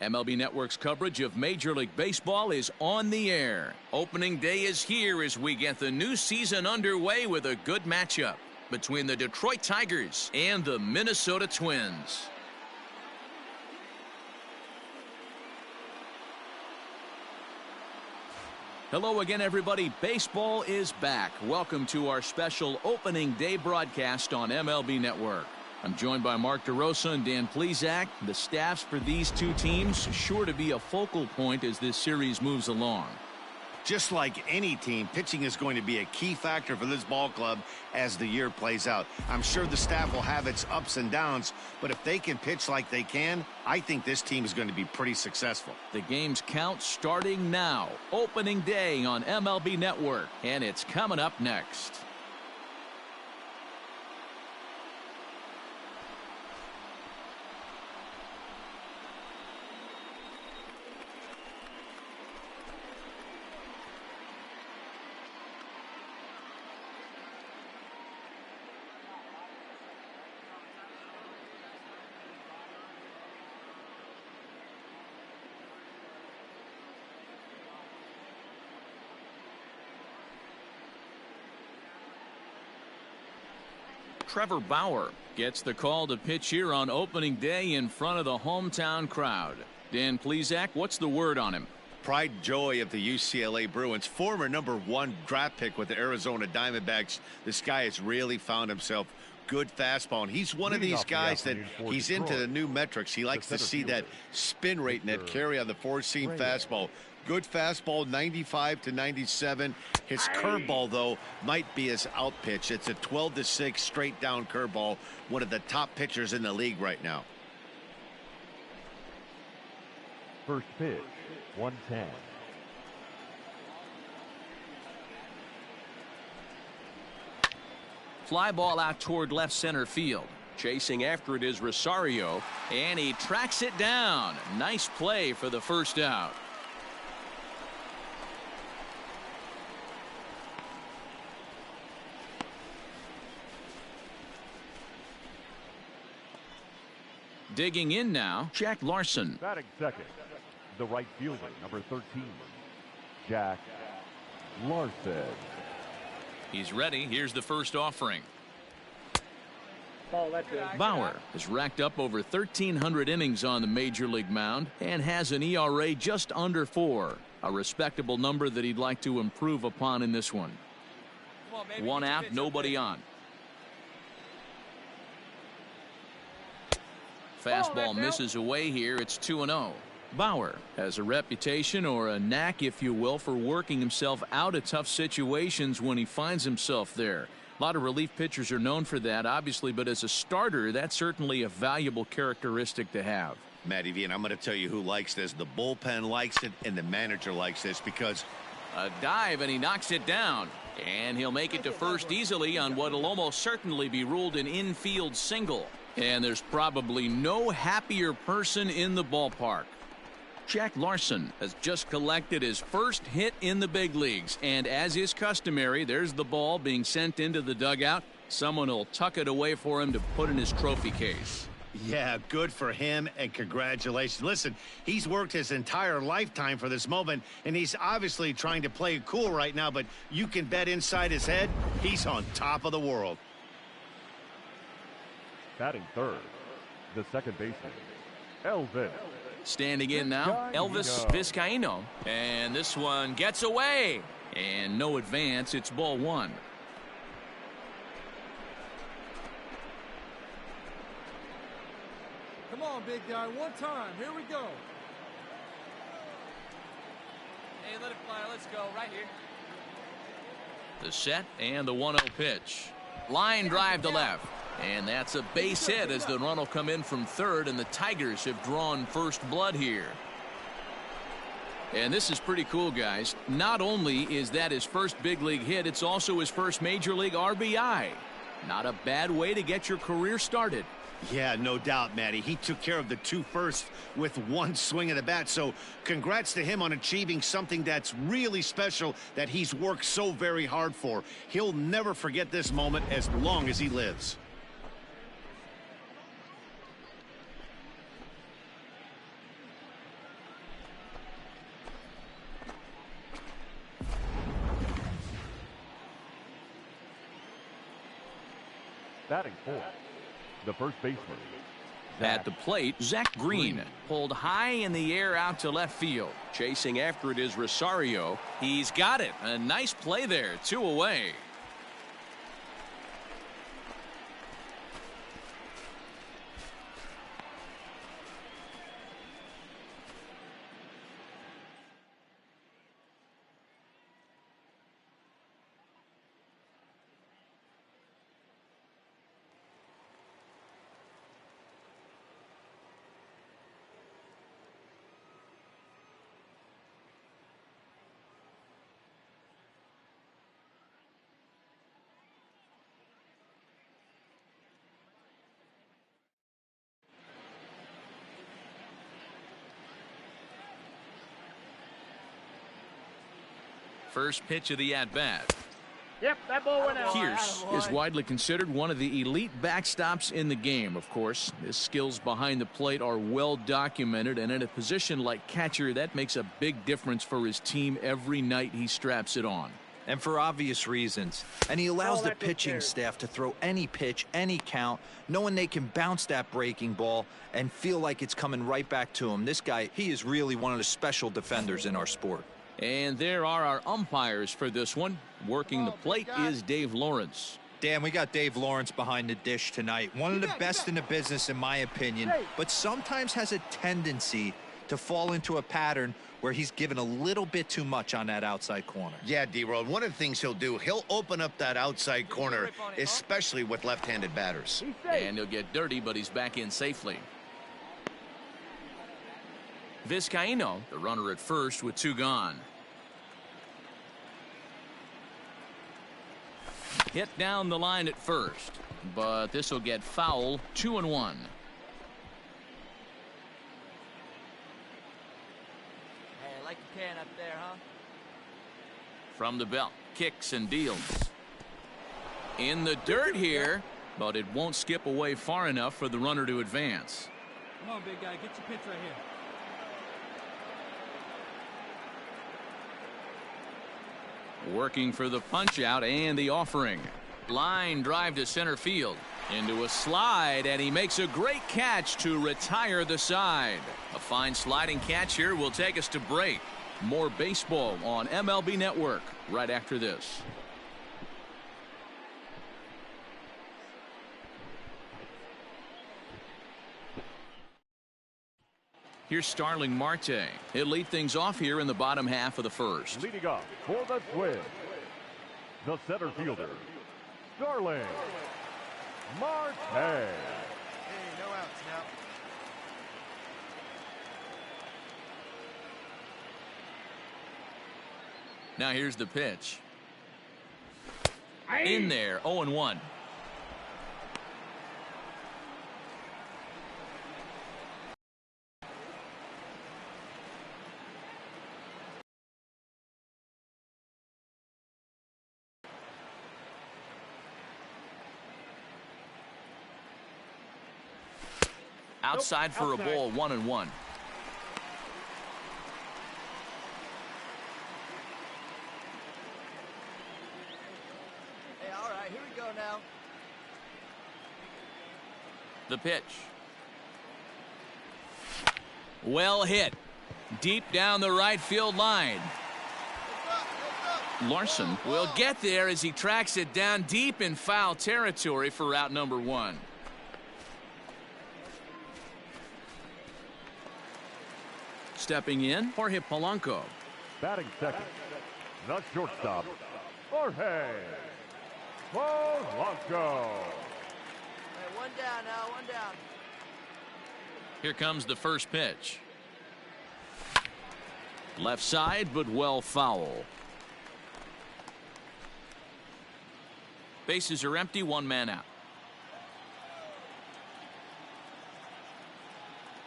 MLB Network's coverage of Major League Baseball is on the air. Opening day is here as we get the new season underway with a good matchup between the Detroit Tigers and the Minnesota Twins. Hello again, everybody. Baseball is back. Welcome to our special opening day broadcast on MLB Network. I'm joined by Mark DeRosa and Dan Plesac. The staffs for these two teams sure to be a focal point as this series moves along. Just like any team, pitching is going to be a key factor for this ball club as the year plays out. I'm sure the staff will have its ups and downs, but if they can pitch like they can, I think this team is going to be pretty successful. The game's count starting now. Opening day on MLB Network, and it's coming up next. Trevor Bauer gets the call to pitch here on opening day in front of the hometown crowd. Dan Plesac, what's the word on him? Pride and joy of the UCLA Bruins, former #1 draft pick with the Arizona Diamondbacks. This guy has really found himself good fastball, and he's one of these guys that he's into the new metrics. He likes to see that spin rate and that carry on the four-seam fastball. Good fastball, 95 to 97. His curveball, though, might be his out pitch. It's a 12-6 straight down curveball. One of the top pitchers in the league right now. First pitch, 110. Fly ball out toward left center field. Chasing after it is Rosario, and he tracks it down. Nice play for the first out. Digging in now, Jack Larson. Batting second, the right fielder, number 13, Jack Larson. He's ready. Here's the first offering. Bauer has racked up over 1,300 innings on the major league mound and has an ERA just under 4. A respectable number that he'd like to improve upon in this one. One out, nobody on. Fastball misses away here. It's 2-0. Bauer has a reputation, or a knack if you will, for working himself out of tough situations when he finds himself there. A lot of relief pitchers are known for that, obviously, but as a starter, that's certainly a valuable characteristic to have. Matty V, and I'm going to tell you who likes this. The bullpen likes it, and the manager likes this, because a dive, and he knocks it down. And he'll make it to first easily on what will almost certainly be ruled an infield single. And there's probably no happier person in the ballpark. Jack Larson has just collected his first hit in the big leagues, and as is customary, there's the ball being sent into the dugout. Someone will tuck it away for him to put in his trophy case. Yeah, good for him, and congratulations. Listen, he's worked his entire lifetime for this moment, and he's obviously trying to play it cool right now, but you can bet inside his head, he's on top of the world. Batting third, the second baseman, Elvis. Standing in now, Elvis Vizcaino. And this one gets away. And no advance. It's ball one. Come on, big guy. One time. Here we go. Hey, let it fly. Let's go. Right here. The set and the 1-0 pitch. Line drive to left. And that's a base hit as the run will come in from third, and the Tigers have drawn first blood here. And this is pretty cool, guys. Not only is that his first big league hit, it's also his first major league RBI. Not a bad way to get your career started. Yeah, no doubt, Matty. He took care of the two first with one swing of the bat. So congrats to him on achieving something that's really special that he's worked so very hard for. He'll never forget this moment as long as he lives. Batting fourth, the first baseman. At the plate, Zach Green pulled high in the air out to left field. Chasing after it is Rosario. He's got it. A nice play there. 2 away. First pitch of the at-bat. Yep, that ball went out. Pierce is widely considered one of the elite backstops in the game. Of course, his skills behind the plate are well documented, and in a position like catcher, that makes a big difference for his team every night he straps it on. And for obvious reasons. And he allows the pitching staff to throw any pitch, any count, knowing they can bounce that breaking ball and feel like it's coming right back to him. This guy, he is really one of the special defenders in our sport. And there are our umpires for this one. Working the plate is Dave Lawrence. Dan, we got Dave Lawrence behind the dish tonight. One of the best in the business, in my opinion, but sometimes has a tendency to fall into a pattern where he's given a little bit too much on that outside corner. Yeah, D-Road, one of the things he'll do, he'll open up that outside corner, especially with left-handed batters. And he'll get dirty, but he's back in safely. Vizcaino, the runner at first with 2 gone. Hit down the line at first, but this will get foul. 2-1. Hey, I like the can up there, huh? From the belt, kicks and deals. In the dirt here, but it won't skip away far enough for the runner to advance. Come on, big guy. Get your pitch right here. Working for the punch out and the offering. Line drive to center field. Into a slide, and he makes a great catch to retire the side. A fine sliding catch here will take us to break. More baseball on MLB Network right after this. Here's Starling Marte. He'll lead things off here in the bottom half of the first. Leading off for the Twins, the center fielder, Starling Marte. Hey, no outs now. Now here's the pitch. In there, 0-1. Outside for a ball, 1-1. Hey, all right, here we go now. The pitch. Well hit. Deep down the right field line. Larson will get there as he tracks it down deep in foul territory for out number 1. Stepping in, Jorge Polanco. Batting second, the shortstop, Jorge Polanco. Hey, 1 down now, 1 down. Here comes the first pitch. Left side, but well foul. Bases are empty, 1 man out.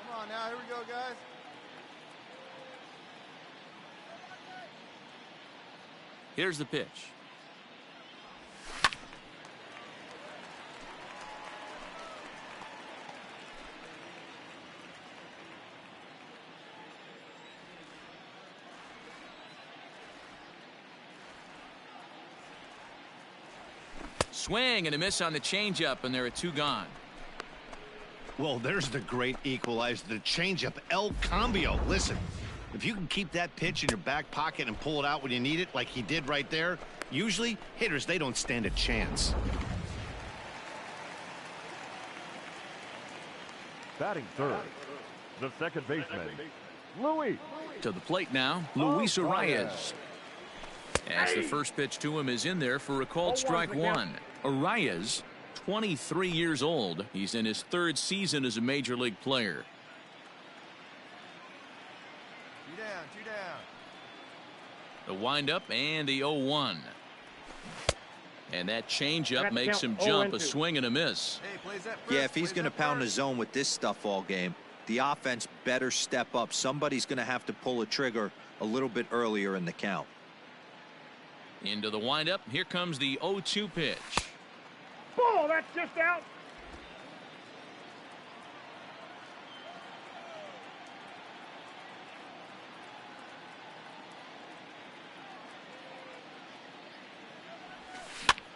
Come on now, here we go, guys. Here's the pitch. Swing and a miss on the changeup, and there are 2 gone. Well, there's the great equalizer, the changeup, El Cambio. Listen, if you can keep that pitch in your back pocket and pull it out when you need it, like he did right there, usually hitters, they don't stand a chance. Batting third, the second baseman, Luis. To the plate now, Luis Arias. As the first pitch to him is in there for a called strike 1. Arias, 23 years old. He's in his 3rd season as a major league player. 2 down, 2 down. The windup and the 0-1. And that changeup makes him jump, a swing and a miss. Hey, plays that first, Yeah, if he's plays going to that pound the first. zone with this stuff all game, the offense better step up. Somebody's going to have to pull a trigger a little bit earlier in the count. Into the windup. Here comes the 0-2 pitch. Ball, that's just out.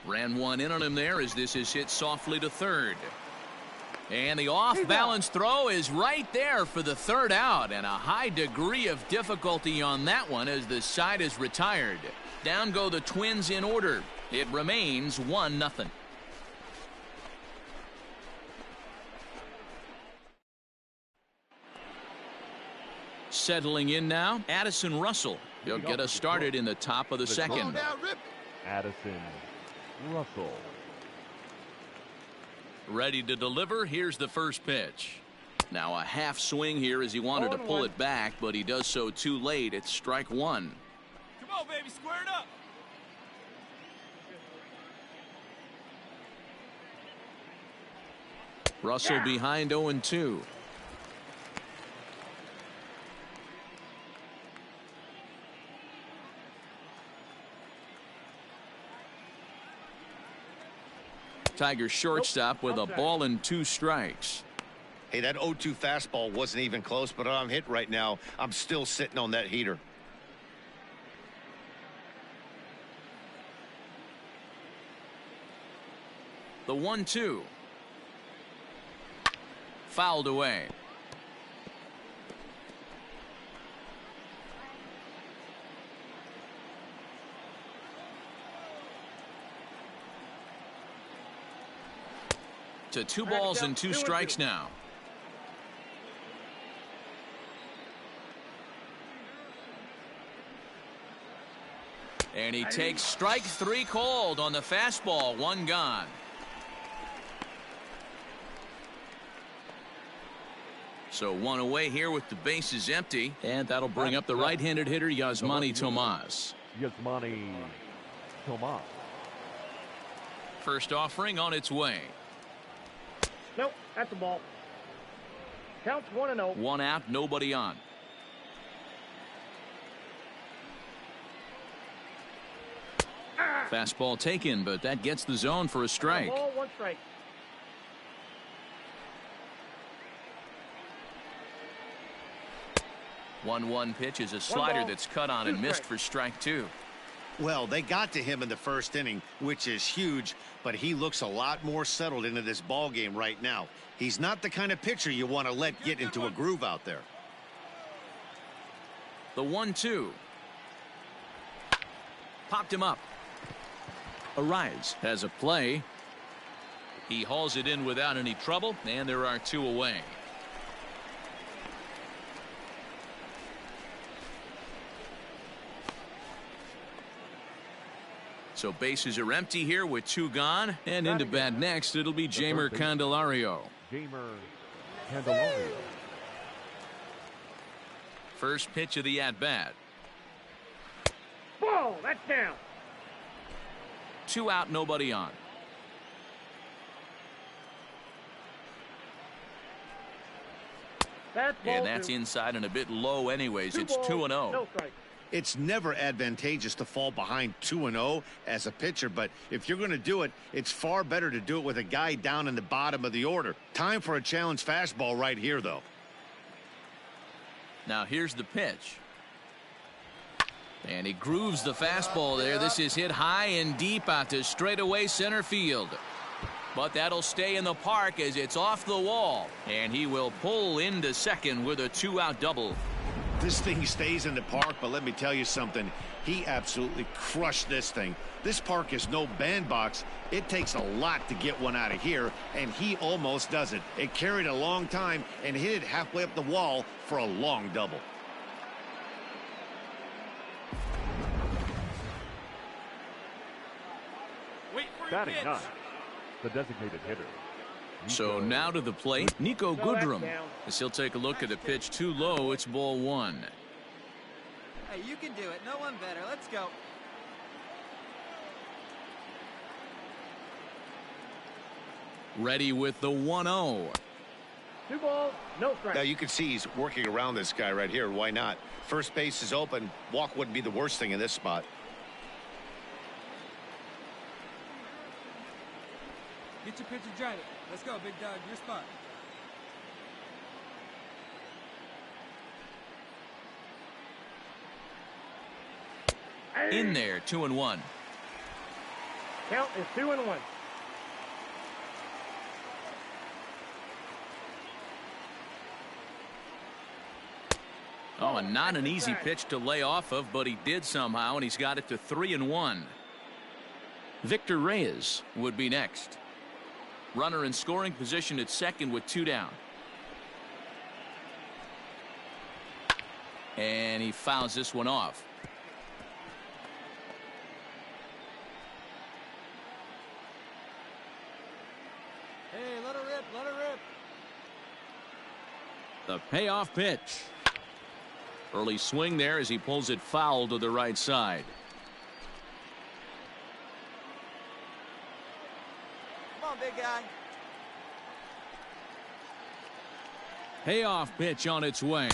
Ran one in on him there as this is hit softly to third. And the off-balance throw is right there for the 3rd out, and a high degree of difficulty on that one as the side is retired. Down go the Twins in order. It remains 1-0. Settling in now, Addison Russell. He'll get us started in the top of the Come second. on now, rip. Addison Russell. Ready to deliver. Here's the first pitch. Now a half swing here as he wanted to pull it back, but he does so too late. It's strike 1. Come on, baby, square it up. Russell behind 0-2. Tigers shortstop with a ball and 2 strikes. Hey, that 0-2 fastball wasn't even close, but I'm hit right now. I'm still sitting on that heater. The 1-2. Fouled away. To 2 balls and 2 strikes now. And he takes strike 3 called on the fastball. 1 gone. So 1 away here with the bases empty, and that'll bring up the right-handed hitter Yasmani Tomas. Yasmani Tomas. First offering on its way. Nope, that's a ball. Counts 1-0. 1 out, nobody on. Fastball taken, but that gets the zone for a strike. Ball, 1 strike. One pitch is a slider that's cut on and missed for strike 2. Well, they got to him in the first inning, which is huge, but he looks a lot more settled into this ball game right now. He's not the kind of pitcher you want to let get into a groove out there. The 1-2. Popped him up. Arias has a play. He hauls it in without any trouble, and there are 2 away. So bases are empty here with 2 gone, and into bat next it'll be Jeimer Candelario. Jeimer Candelario. First pitch of the at-bat. Ball, that's down. 2 out, nobody on. That's ball And that's 2. inside and a bit low anyways. 2 It's balls, 2-0. No strike. It's never advantageous to fall behind 2-0 as a pitcher, but if you're going to do it, it's far better to do it with a guy down in the bottom of the order. Time for a challenge fastball right here, though. Now here's the pitch. And he grooves the fastball there. This is hit high and deep out to straightaway center field. But that'll stay in the park as it's off the wall. And he will pull into second with a 2-out double. This thing stays in the park, but let me tell you something. He absolutely crushed this thing. This park is no bandbox. It takes a lot to get one out of here, and he almost does it. It carried a long time and hit it halfway up the wall for a long double. Batting ninth, the designated hitter. So now to the plate, Nico Goodrum. As he'll take a look at a pitch too low, it's ball 1. Hey, you can do it. No one better. Let's go. Ready with the 1-0. 2 balls, no strikes. Now you can see he's working around this guy right here. Why not? First base is open. Walk wouldn't be the worst thing in this spot. Get your pitch and drive it. Let's go, big dog. Your spot. In there, 2-1. Count is 2-1. Oh, and not an easy pitch to lay off of, but he did somehow, and he's got it to 3-1. Victor Reyes would be next. Runner in scoring position at second with 2 down. And he fouls this one off. Hey, let her rip, let her rip. The payoff pitch. Early swing there as he pulls it foul to the right side. Come on, big guy. Payoff pitch on its way.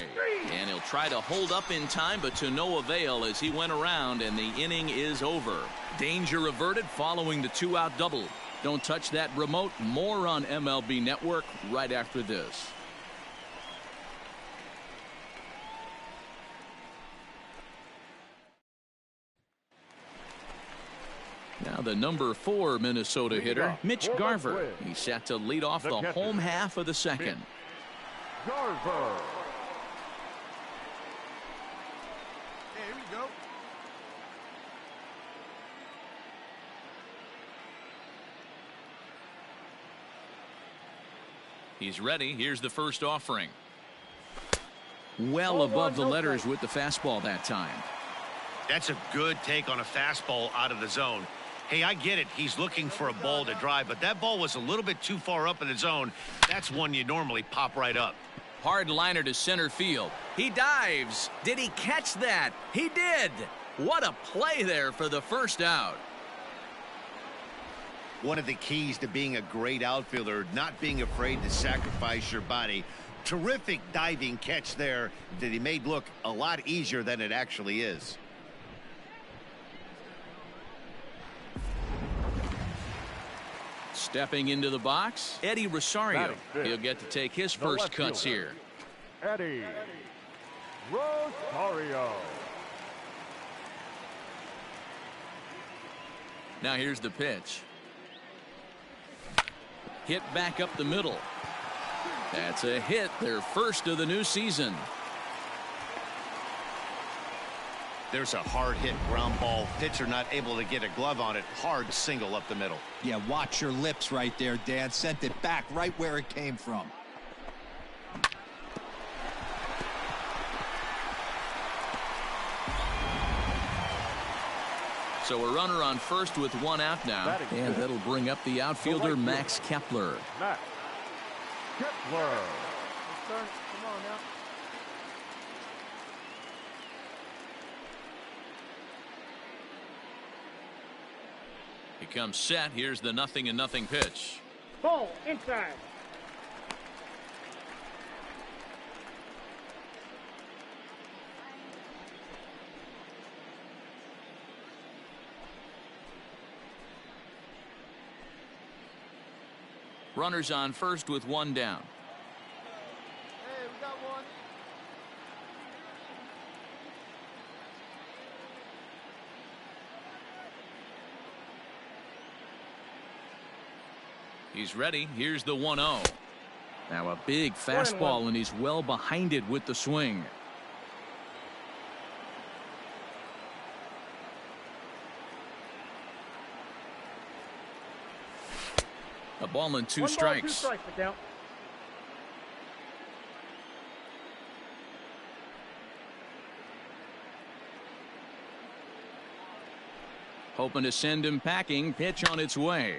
And he'll try to hold up in time, but to no avail as he went around and the inning is over. Danger averted following the 2-out double. Don't touch that remote. More on MLB Network right after this. Now the number 4 Minnesota hitter, Mitch Garver. He's set to lead off the home half of the second. Garver. Hey, here we go. He's ready. Here's the first offering. Well above the letters with the fastball that time. That's a good take on a fastball out of the zone. Hey, I get it. He's looking for a ball to drive, but that ball was a little bit too far up in the zone. That's one you normally pop right up. Hard liner to center field. He dives. Did he catch that? He did. What a play there for the first out. One of the keys to being a great outfielder, not being afraid to sacrifice your body. Terrific diving catch there that he made look a lot easier than it actually is. Stepping into the box, Eddie Rosario. He'll get to take his first cuts here. Eddie Rosario. Now here's the pitch. Hit back up the middle. That's a hit, their first of the new season. There's a hard hit ground ball. Pitcher not able to get a glove on it. Hard single up the middle. Yeah, watch your lips right there, Dan. Sent it back right where it came from. So a runner on first with 1 out now. And that'll bring up the outfielder, Max Kepler. Max Kepler. Come on now. He comes set. Here's the 0-0 pitch. Ball inside. Runners on first with 1 down. Hey, we got one. He's ready. Here's the 1-0. Now a big fastball, and he's well behind it with the swing. A ball and two strikes. Hoping to send him packing. Pitch on its way.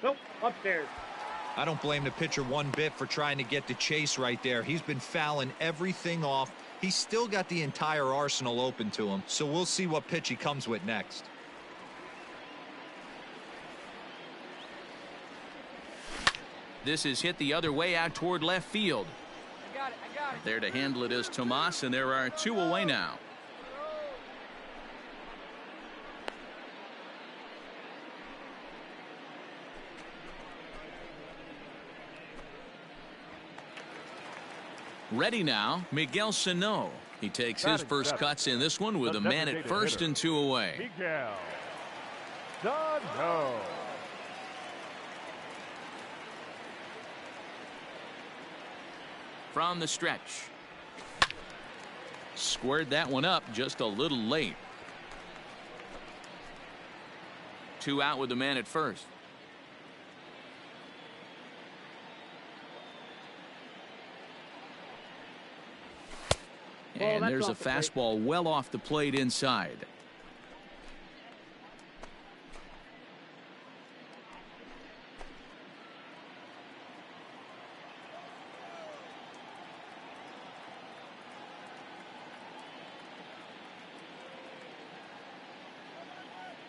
Nope, upstairs. I don't blame the pitcher one bit for trying to get the chase right there. He's been fouling everything off. He's still got the entire arsenal open to him, so we'll see what pitch he comes with next. This is hit the other way out toward left field. I got it. There to handle it is Tomas, and there are two away now. Ready now, Miguel Sano. He takes his first cuts in this one with a man at first and two away. Miguel Sano. From the stretch. Squared that one up just a little late. Two out with the man at first. And there's a fastball well off the plate inside.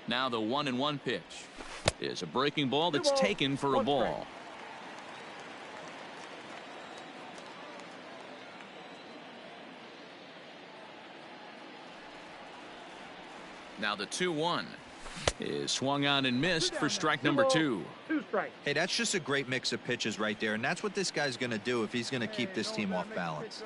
Now the 1-1 pitch is a breaking ball that's taken for a ball. Now the 2-1 is swung on and missed for strike number 2. Hey, that's just a great mix of pitches right there, and that's what this guy's going to do if he's going to keep this team off balance.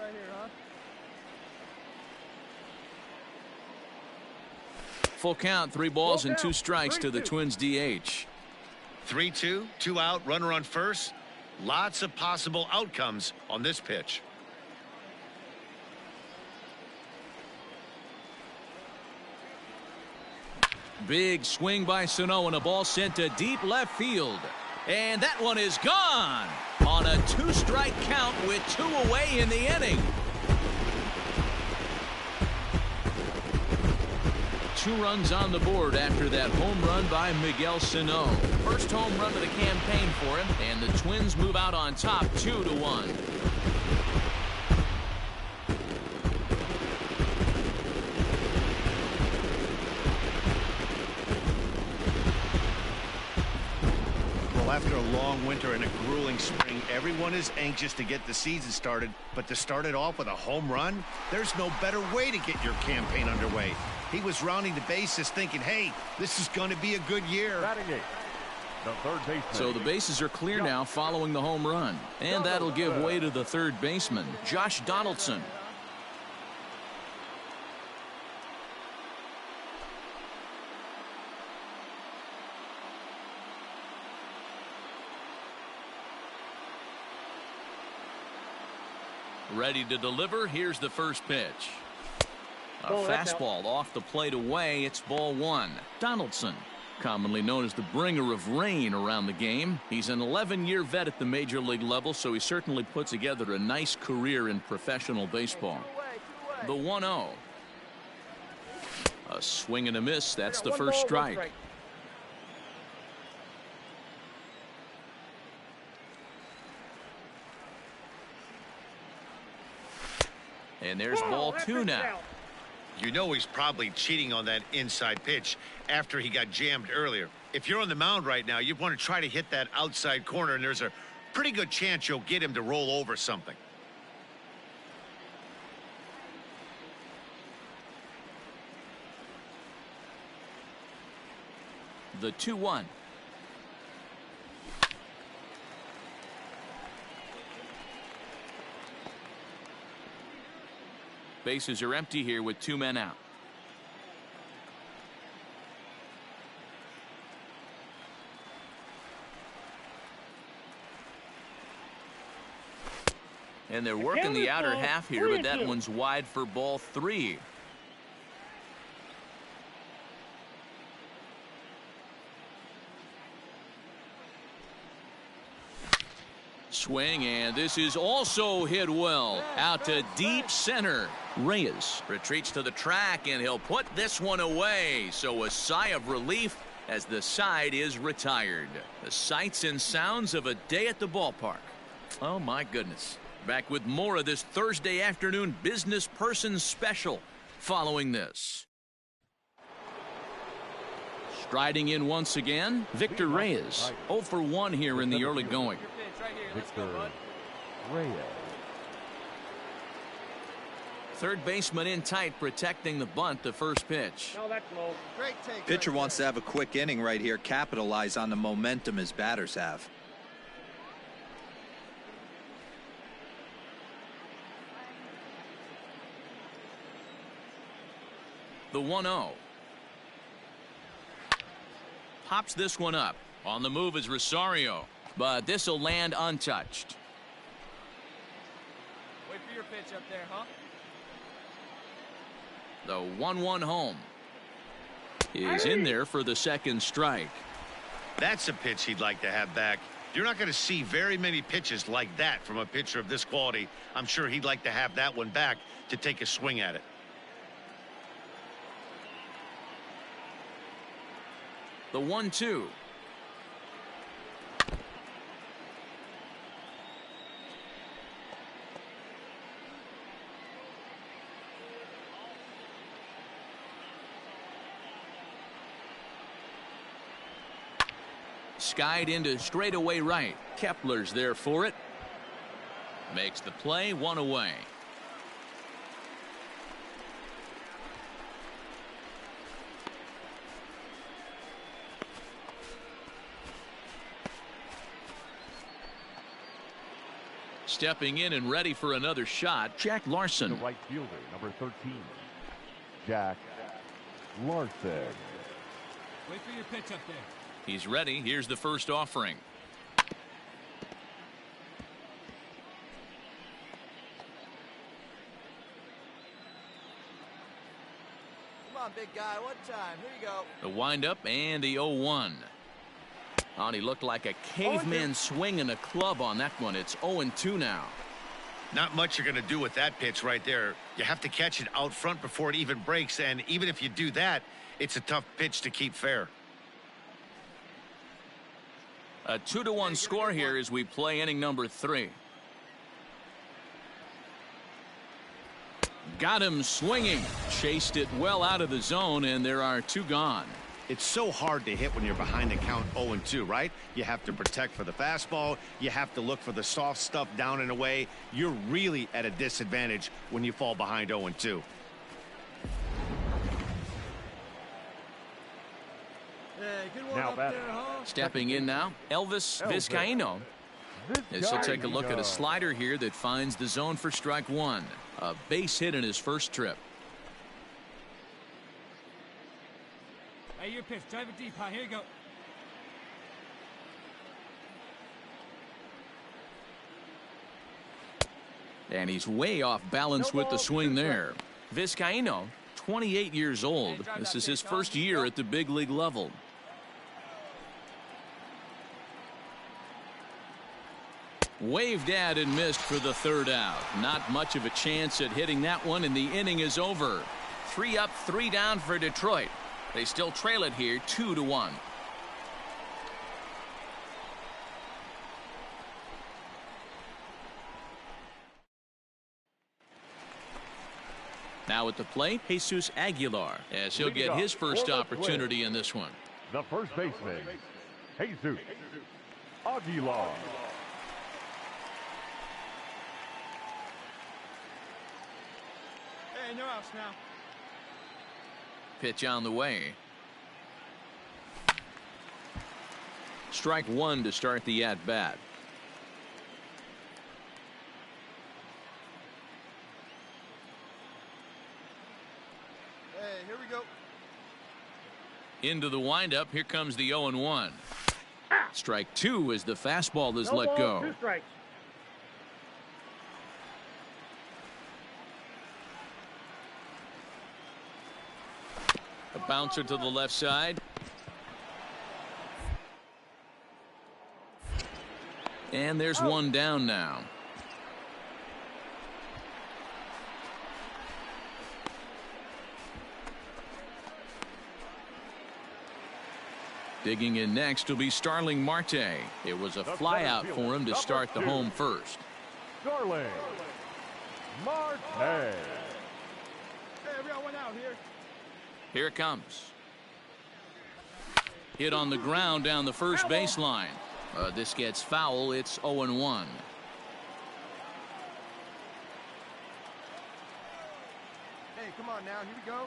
Full count, 3 balls and 2 strikes to the Twins DH. 3-2, 2 out, runner on first. Lots of possible outcomes on this pitch. Big swing by Sano and a ball sent to deep left field. And that one is gone on a 2-strike count with 2 away in the inning. 2 runs on the board after that home run by Miguel Sano. First home run of the campaign for him, and the Twins move out on top 2-1. After a long winter and a grueling spring, everyone is anxious to get the season started, but to start it off with a home run, there's no better way to get your campaign underway. He was rounding the bases thinking, hey, this is going to be a good year. So the bases are clear now following the home run, and that'll give way to the third baseman, Josh Donaldson. Ready to deliver. Here's the first pitch. A fastball off the plate away. It's ball 1. Donaldson commonly known as the bringer of rain around the game. He's an 11-year vet at the major league level, so he certainly put together a nice career in professional baseball. The 1-0. A swing and a miss. That's the first strike. And there's ball 2 now. You know he's probably cheating on that inside pitch after he got jammed earlier. If you're on the mound right now, you want to try to hit that outside corner, and there's a pretty good chance you'll get him to roll over something. The 2-1. Bases are empty here with 2 men out. And they're working the outer half here, but that one's wide for ball 3. Swing, and this is also hit well out to deep center. Reyes retreats to the track, and he'll put this one away. So a sigh of relief as the side is retired. The sights and sounds of a day at the ballpark. Oh my goodness. Back with more of this Thursday afternoon business person special following this. Striding in once again, Victor Reyes. 0 for 1 here in the early going. Victor Reyes. Third baseman in tight, protecting the bunt, the first pitch. No, that's low. Great take. Pitcher wants to have a quick inning right here, capitalize on the momentum his batters have. The 1-0. Pops this one up. On the move is Rosario, but this will land untouched. Wait for your pitch up there, huh? The 1-1 home is in there for the second strike. That's a pitch he'd like to have back. You're not going to see very many pitches like that from a pitcher of this quality. I'm sure he'd like to have that one back to take a swing at it. The 1-2. Skied into straightaway right. Kepler's there for it. Makes the play, 1 away. Stepping in and ready for another shot, Jack Larson. The right fielder, number 13, Jack Larson. Wait for your pitch up there. He's ready. Here's the first offering. Come on, big guy. One time. Here you go. The windup and the 0-1. Oh, he looked like a caveman swinging a club on that one. It's 0-2 now. Not much you're going to do with that pitch right there. You have to catch it out front before it even breaks, and even if you do that, it's a tough pitch to keep fair. A 2-1 score here as we play inning number 3. Got him swinging. Chased it well out of the zone, and there are 2 gone. It's so hard to hit when you're behind the count 0-2, right? You have to protect for the fastball. You have to look for the soft stuff down and away. You're really at a disadvantage when you fall behind 0-2. Hey, good one Now up batter. there, huh? Stepping in now, Elvis Vizcaino. This will take a look at a slider here that finds the zone for strike 1. A base hit in his first trip. Hey, your pitch. Drive it deep, huh? Here you go. And he's way off balance with the swing there. Vizcaino, 28 years old. This is his first year at the big league level. Waved at and missed for the third out. Not much of a chance at hitting that one, and the inning is over. 3 up, 3 down for Detroit. They still trail it here 2-1. Now at the plate, Jesus Aguilar, as he'll get his first opportunity in this one. The first baseman, Jesus Aguilar. Hey, no outs now. Pitch on the way. Strike 1 to start the at-bat. Hey, here we go. Into the windup. Here comes the 0-1. Strike 2 as the fastball is let go. 2 strikes. A bouncer to the left side. And there's one down now. Digging in next will be Starling Marte. It was a flyout for him to start the home first. Starling Marte. Hey, we got one out here. Here it comes. Hit on the ground down the first baseline. This gets foul. It's 0-1. Hey, come on now. Here we go.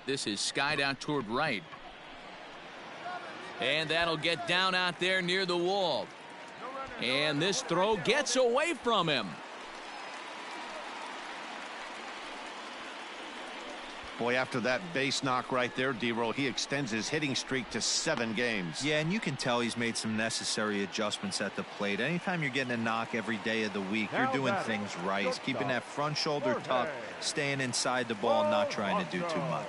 This is skied out toward right. And that'll get down out there near the wall. And this throw gets away from him. Boy, after that base knock right there, D-Roll, he extends his hitting streak to 7 games. Yeah, and you can tell he's made some necessary adjustments at the plate. Anytime you're getting a knock every day of the week, you're doing things right. He's keeping that front shoulder tucked, staying inside the ball, not trying to do too much.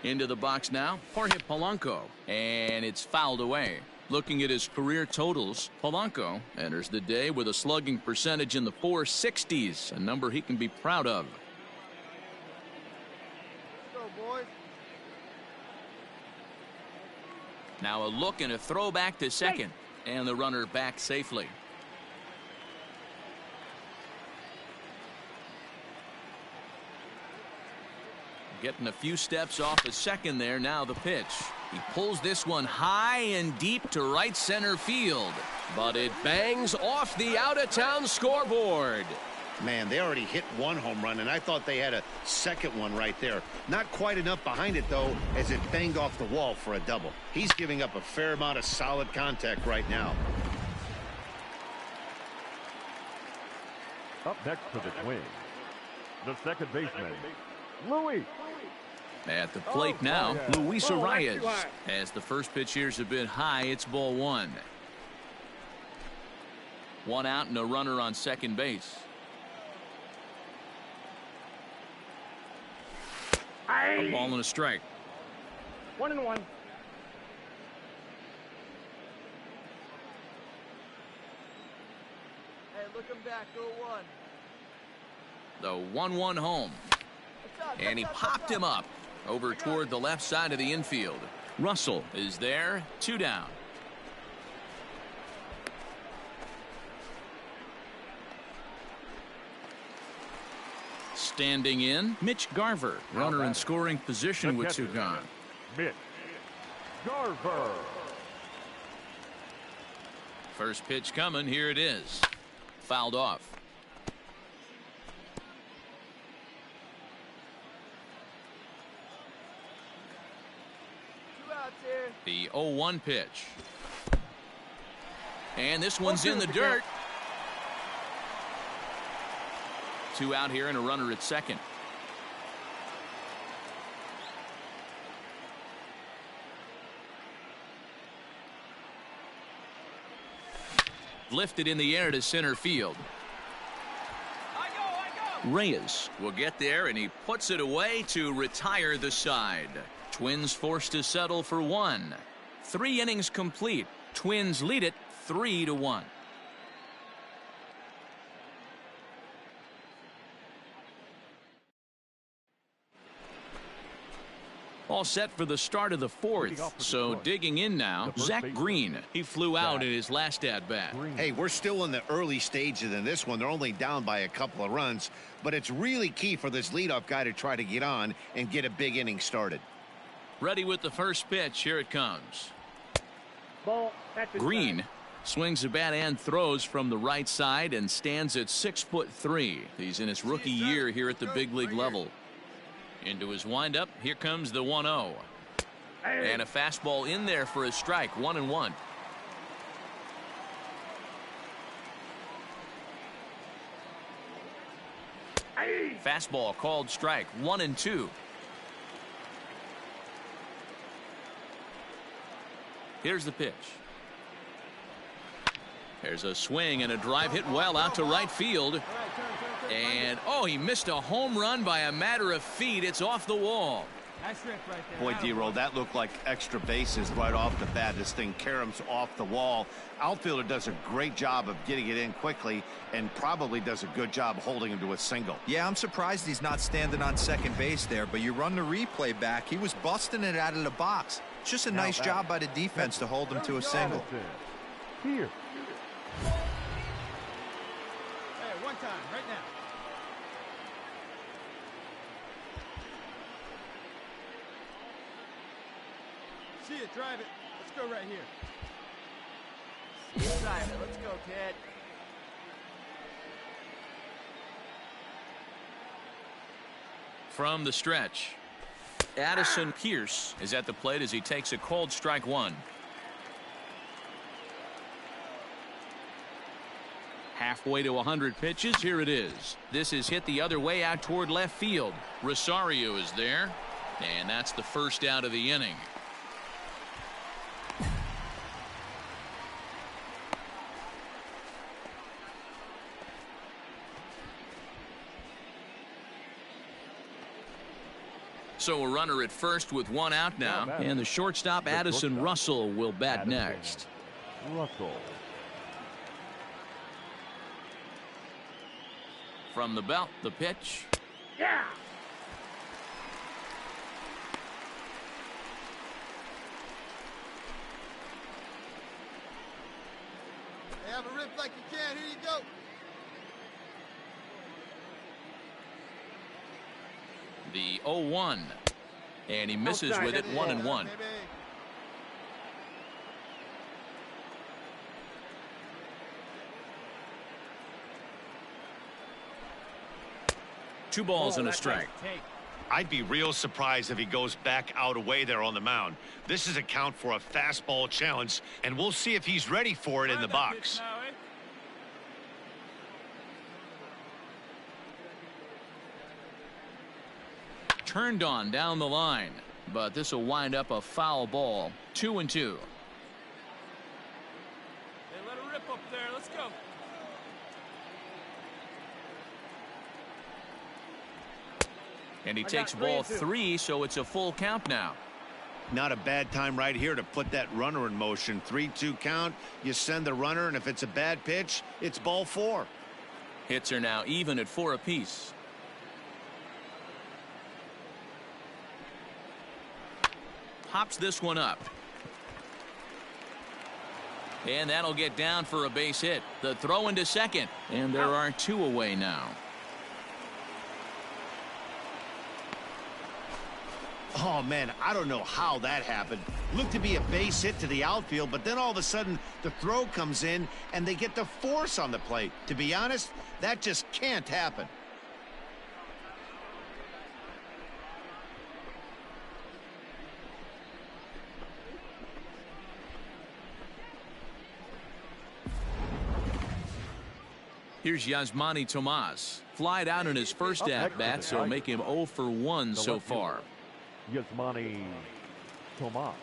Into the box now, Jorge Polanco, and it's fouled away. Looking at his career totals, Polanco enters the day with a slugging percentage in the 460s, a number he can be proud of. Let's go, boys. Now a look and a throw back to second, and the runner back safely. Getting a few steps off the second there. Now the pitch. He pulls this one high and deep to right center field, but it bangs off the out-of-town scoreboard. Man, they already hit 1 home run, and I thought they had a second one right there. Not quite enough behind it, though, as it banged off the wall for a double. He's giving up a fair amount of solid contact right now. Up next for the Twins, the second baseman, Luis. At the plate now, Luis Arias. As the first pitch here's a bit high, it's ball 1. 1 out and a runner on second base. A ball and a strike. 1-1. Hey, look him back. Go 1. The 1-1 home. And he popped him up over toward the left side of the infield. Russell is there, 2 down. Standing in, Mitch Garver, runner in scoring position with 2 gone. Mitch Garver. First pitch coming, here it is. Fouled off. The 0-1 pitch. And this one's in the dirt. 2 out here and a runner at second. Lifted in the air to center field. Reyes will get there, and he puts it away to retire the side. Twins forced to settle for one. 3 innings complete. Twins lead it 3-1. All set for the start of the 4th. So digging in now, Zach Green. He flew out in his last at-bat. Hey, we're still in the early stages in this one. They're only down by a couple of runs, but it's really key for this leadoff guy to try to get on and get a big inning started. Ready with the first pitch. Here it comes. Ball. Green swings the bat and throws from the right side and stands at 6'3". He's in his rookie year here at the big league level. Into his windup. Here comes the 1-0. And a fastball in there for a strike. 1-1. Fastball called strike. 1-2. Here's the pitch. There's a swing and a drive hit well out to right field. And, oh, he missed a home run by a matter of feet. It's off the wall. Nice rip right there. Boy, D-Roll, that looked like extra bases right off the bat. This thing caroms off the wall. Outfielder does a great job of getting it in quickly and probably does a good job holding him to a single. Yeah, I'm surprised he's not standing on second base there, but you run the replay back. He was busting it out of the box. It's just a nice job by the defense to hold him to a single. Here. Hey, one time, right now. See it, drive it. Let's go right here. See it, drive it. Let's go, kid. From the stretch, Addison Pierce is at the plate as he takes a cold strike 1. Halfway to 100 pitches. Here it is. This is hit the other way out toward left field. Rosario is there, and that's the first out of the inning. So a runner at first with 1 out now, and the shortstop Addison Russell will bat next. Russell. From the belt, the pitch. Yeah. Hey, have a rip like you can. Here you go. The 0-1, and he misses with it. 1-1. 2 balls and a strike. I'd be real surprised if he goes back out away there on the mound. This is a count for a fastball challenge, and we'll see if he's ready for it in the box. Turned on down the line, but this will wind up a foul ball. 2-2. Hey, let it rip up there. Let's go. And he takes ball 3, so it's a full count now. Not a bad time right here to put that runner in motion. 3-2 count. You send the runner, and if it's a bad pitch, it's ball 4. Hits are now even at 4 apiece. Pops this one up. And that'll get down for a base hit. The throw into second, and there are 2 away now. Oh, man, I don't know how that happened. Looked to be a base hit to the outfield, but then all of a sudden the throw comes in and they get the force on the plate. To be honest, that just can't happen. Here's Yasmani Tomas. Flied out in his first at-bat, so make him 0 for 1 so far. Yasmani Tomas.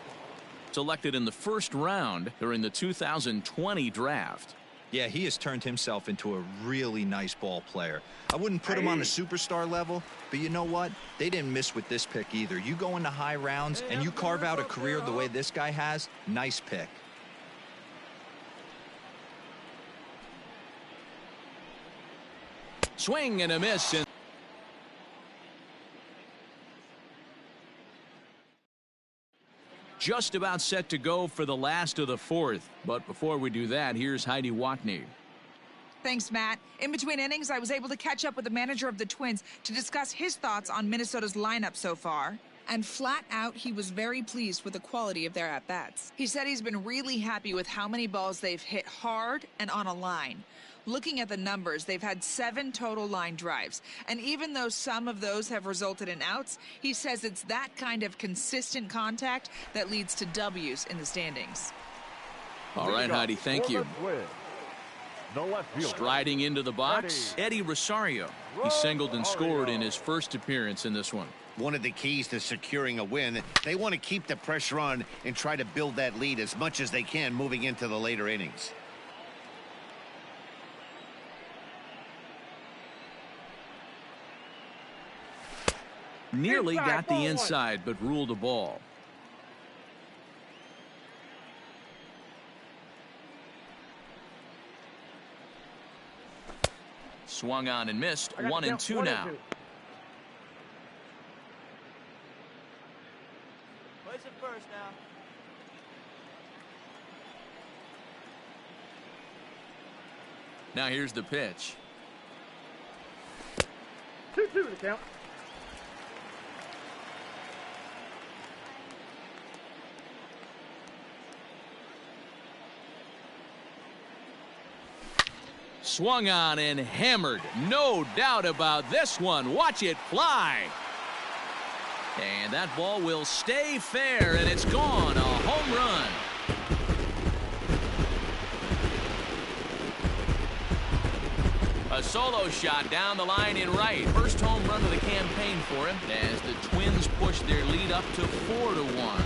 Selected in the first round during the 2020 draft. Yeah, he has turned himself into a really nice ball player. I wouldn't put him on a superstar level, but you know what? They didn't miss with this pick either. You go into high rounds and you carve out a career the way this guy has, nice pick. Swing and a miss. Just about set to go for the last of the fourth. But before we do that, here's Heidi Watney. Thanks, Matt. In between innings, I was able to catch up with the manager of the Twins to discuss his thoughts on Minnesota's lineup so far. And flat out, he was very pleased with the quality of their at-bats. He said he's been really happy with how many balls they've hit hard and on a line. Looking at the numbers, they've had 7 total line drives. And even though some of those have resulted in outs, he says it's that kind of consistent contact that leads to W's in the standings. All right, Heidi, thank you. No left fielder. Striding into the box, Eddie Rosario. He singled and scored in his first appearance in this one. One of the keys to securing a win, they want to keep the pressure on and try to build that lead as much as they can moving into the later innings. Nearly got the inside, but ruled a ball. Swung on and missed. 1-2 now. Place it first now. Now here's the pitch. 2-2 to count. Swung on and hammered. No doubt about this one. Watch it fly. And that ball will stay fair, and it's gone. A home run. A solo shot down the line in right. First home run of the campaign for him as the Twins push their lead up to 4-1.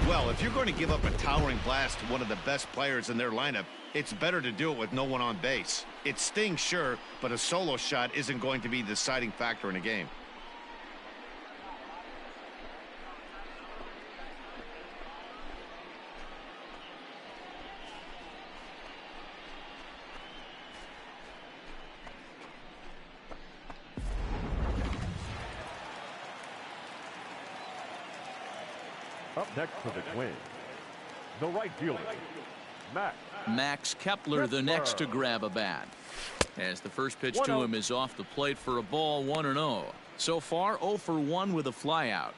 Well, if you're going to give up a towering blast to one of the best players in their lineup, it's better to do it with no one on base. It stings, sure, but a solo shot isn't going to be the deciding factor in a game. Up next for the Twins, the right fielder, Max Kepler, the next to grab a bat. As the first pitch to him is off the plate for a ball, 1-0. So far, 0 for 1 with a flyout.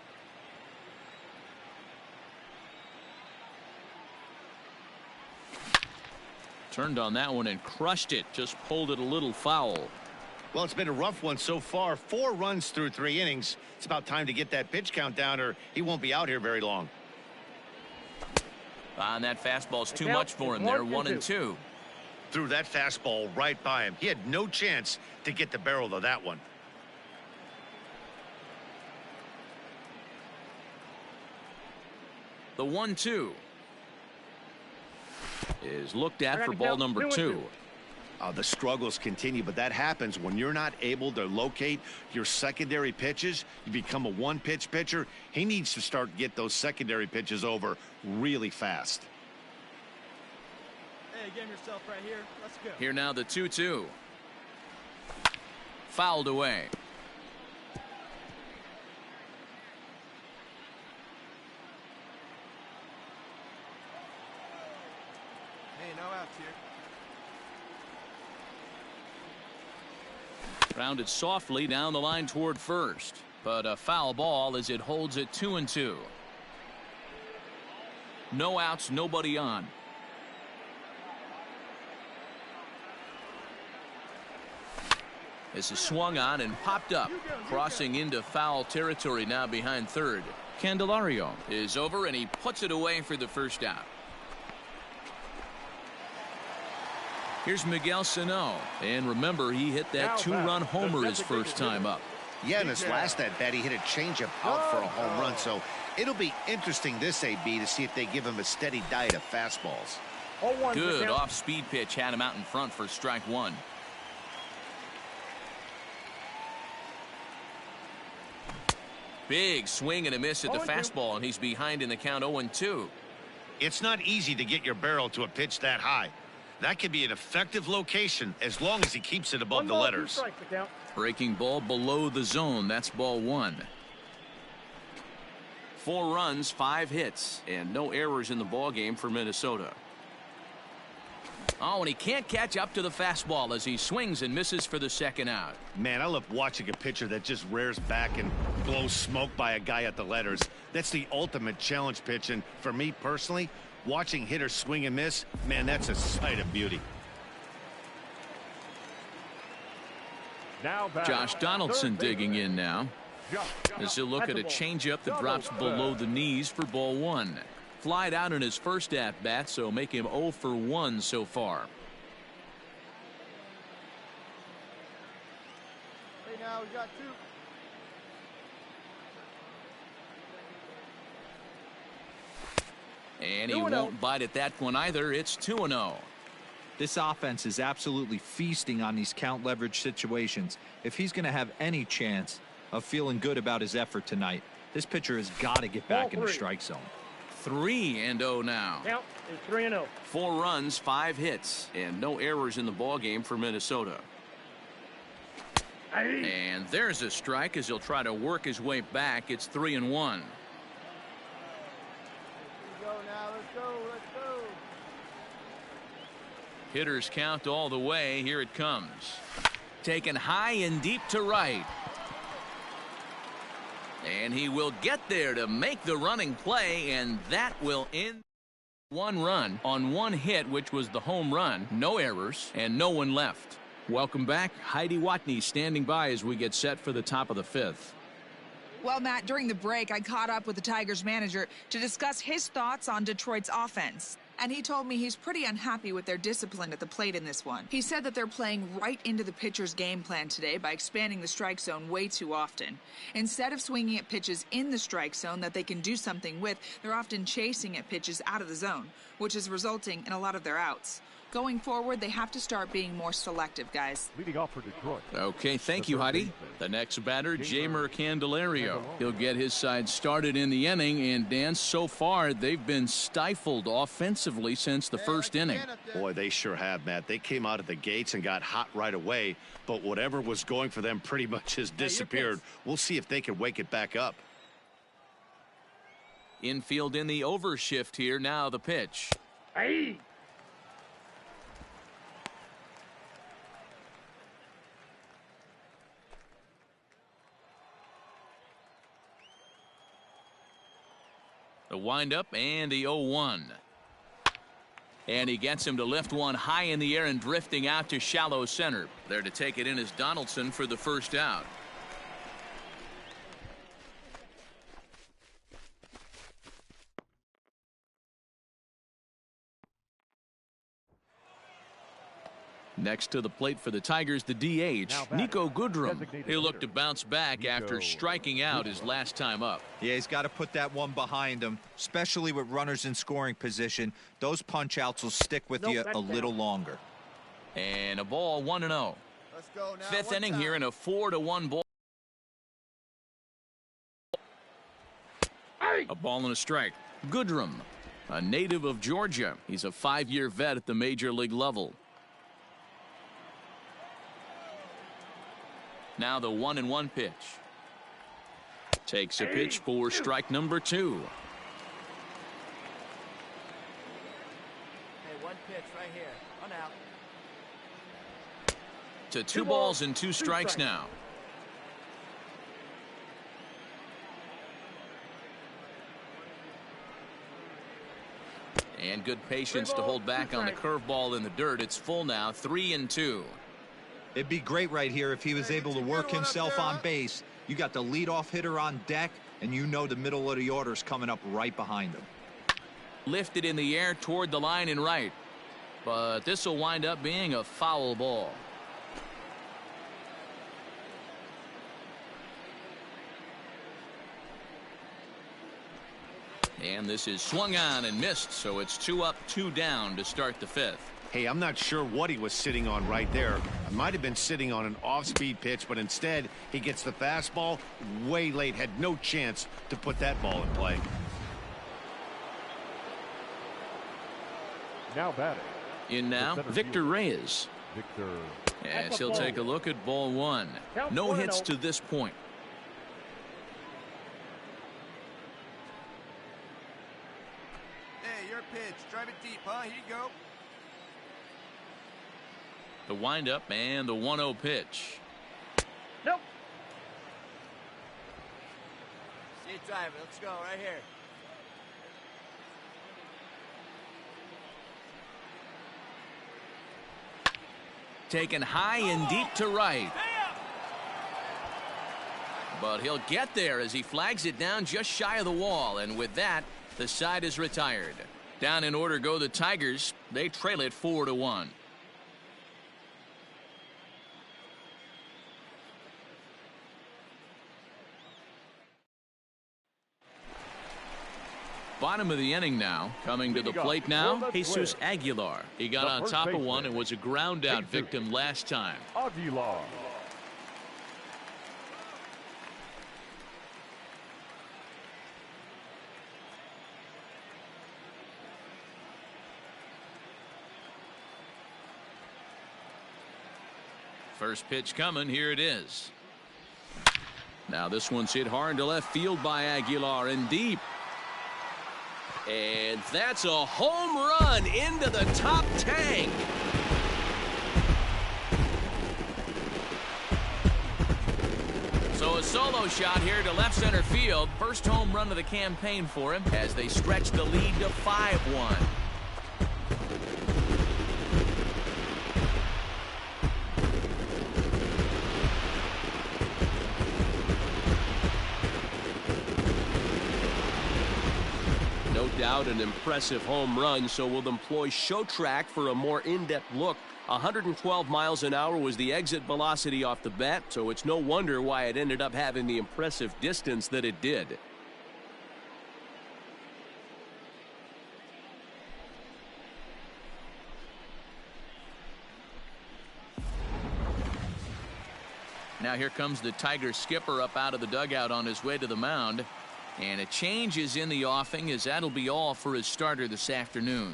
Turned on that one and crushed it. Just pulled it a little foul. Well, it's been a rough one so far. 4 runs through 3 innings. It's about time to get that pitch count down, or he won't be out here very long. And that fastball's too much for him there. 1-2. Threw that fastball right by him. He had no chance to get the barrel of that one. The 1-2 is looked at for ball number 2. The struggles continue, but that happens when you're not able to locate your secondary pitches. You become a one-pitch pitcher. He needs to start to get those secondary pitches over really fast. Hey, game yourself right here. Let's go. Here now the 2-2. Fouled away. Hey, no outs here. Grounded softly down the line toward first, but a foul ball as it holds it 2-2. No outs, nobody on. This is swung on and popped up, crossing into foul territory now behind third. Candelario is over and he puts it away for the first out. Here's Miguel Sano. And remember, he hit that two-run homer his first time up. Yeah, in his last at-bat, he hit a changeup out for a home run. So it'll be interesting this AB to see if they give him a steady diet of fastballs. Good off-speed pitch had him out in front for strike one. Big swing and a miss at the fastball, and he's behind in the count 0-2. It's not easy to get your barrel to a pitch that high. That could be an effective location as long as he keeps it above the letters. Breaking ball below the zone. That's ball one. 4 runs, 5 hits, and no errors in the ball game for Minnesota. Oh, and he can't catch up to the fastball as he swings and misses for the second out. Man, I love watching a pitcher that just rears back and blows smoke by a guy at the letters. That's the ultimate challenge pitch, and for me personally, watching hitters swing and miss, man, that's a sight of beauty. Josh Donaldson digging in now. As he'll look at a changeup that drops below the knees for ball one. Flied out in his first at-bat, so make him 0 for 1 so far. Hey, now we got 2. And he won't bite at that one either. It's 2-0. This offense is absolutely feasting on these count leverage situations. If he's going to have any chance of feeling good about his effort tonight, this pitcher has got to get back in the strike zone. 3-0 now. Count is 3-0. 4 runs, 5 hits, and no errors in the ball game for Minnesota. And there's a strike as he'll try to work his way back. It's 3-1. Let's go now. Let's go. Let's go. Hitters count all the way. Here it comes. Taken high and deep to right. And he will get there to make the running play, and that will end. 1 run on 1 hit, which was the home run. No errors and no one left. Welcome back. Heidi Watney standing by as we get set for the top of the 5th. Well, Matt, during the break, I caught up with the Tigers manager to discuss his thoughts on Detroit's offense. And he told me he's pretty unhappy with their discipline at the plate in this one. He said that they're playing right into the pitcher's game plan today by expanding the strike zone way too often. Instead of swinging at pitches in the strike zone that they can do something with, they're often chasing at pitches out of the zone, which is resulting in a lot of their outs. Going forward, they have to start being more selective, guys. Leading off for Detroit. Okay, thank you, Heidi. The next batter, Jamer Candelario. He'll get his side started in the inning, and Dan, so far, they've been stifled offensively since the first inning. Boy, they sure have, Matt. They came out of the gates and got hot right away, but whatever was going for them pretty much has disappeared. We'll see if they can wake it back up. Infield in the overshift here. Now the pitch. Hey. The windup and the 0-1. And he gets him to lift one high in the air and drifting out to shallow center. There to take it in is Donaldson for the first out. Next to the plate for the Tigers, the DH, Nico Goodrum. He'll look to bounce back after striking out his last time up. Yeah, he's got to put that one behind him, especially with runners in scoring position. Those punch-outs will stick with you a little longer. And a ball, 1-0. Let's go now. 5th inning here in a 4-1 ball. A ball and a strike. Goodrum, a native of Georgia. He's a 5-year vet at the major league level. Now the 1-1 pitch. Takes a pitch for strike number 2. Hey, 1 pitch right here. 1 out. To 2 balls and 2 strikes now. And good patience to hold back on the curveball in the dirt. It's full now, 3-2. It'd be great right here if he was able to work himself on base. You got the leadoff hitter on deck, and you know the middle of the order is coming up right behind him. Lifted in the air toward the line and right. but this will wind up being a foul ball. And this is swung on and missed, so it's 2 up, 2 down to start the 5th. Hey, I'm not sure what he was sitting on right there. I might have been sitting on an off-speed pitch, but instead he gets the fastball way late. Had no chance to put that ball in play. Now batting. In now, Victor Reyes. Victor. As he'll take a look at ball 1. No hits to this point. Hey, your pitch. Drive it deep, huh? Here you go. The windup and the 1-0 pitch. Nope. See you drive it. Let's go right here. Taken high and deep to right. But he'll get there as he flags it down just shy of the wall. And with that, the side is retired. Down in order go the Tigers. They trail it 4-1. Bottom of the inning now. Coming to the plate now, Jesus Aguilar. He got on top of one and was a ground out victim last time. Aguilar. First pitch coming. Here it is. Now this one's hit hard to left field by Aguilar and deep. And that's a home run into the top tank. So a solo shot here to left center field. First home run of the campaign for him as they stretch the lead to 5-1. Out an impressive home run, so we'll employ show track for a more in-depth look. 112 miles an hour was the exit velocity off the bat, so it's no wonder why it ended up having the impressive distance that it did. Now here comes the Tiger skipper up out of the dugout on his way to the mound. And a change is in the offing, as that'll be all for his starter this afternoon.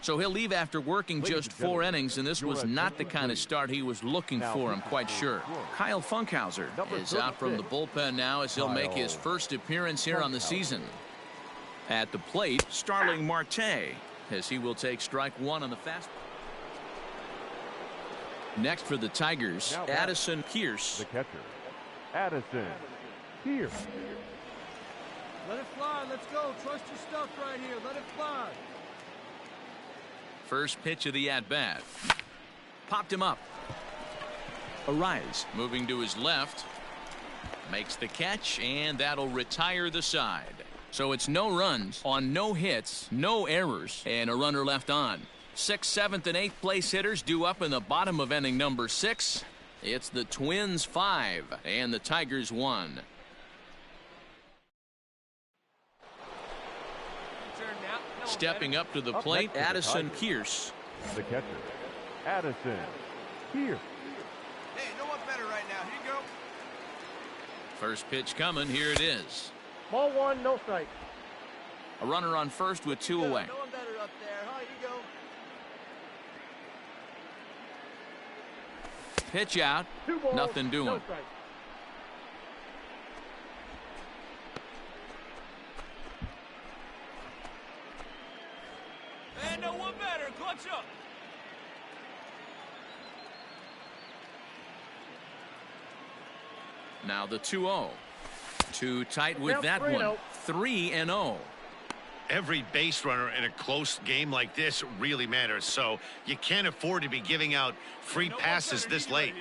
So he'll leave after working just 4 innings, and this was not the kind of start he was looking for, I'm quite sure. Kyle Funkhauser is out from the bullpen now as he'll make his first appearance here on the season. At the plate, Starling Marte, as he will take strike 1 on the fastball. Next for the Tigers, Addison Pierce. The catcher, Addison Pierce. Let it fly. Let's go. Trust your stuff right here. Let it fly. First pitch of the at-bat. Popped him up. Arise, moving to his left. Makes the catch, and that'll retire the side. So it's no runs on no hits, no errors, and a runner left on. 6th, 7th, and 8th place hitters due up in the bottom of inning number 6. It's the Twins 5 and the Tigers 1. Stepping up to the plate, Addison Pierce. The catcher, Addison Pierce. Hey, no one better right now. Here you go. First pitch coming. Here it is. Ball 1, no strike. A runner on first with 2 away. No one better up there. Huh? Here you go. Pitch out. 2 balls, nothing doing. No strike. Hey, no one better. Clutch up. Now the 2-0. Too tight with that one. 3-0. Every base runner in a close game like this really matters, so you can't afford to be giving out free passes this late.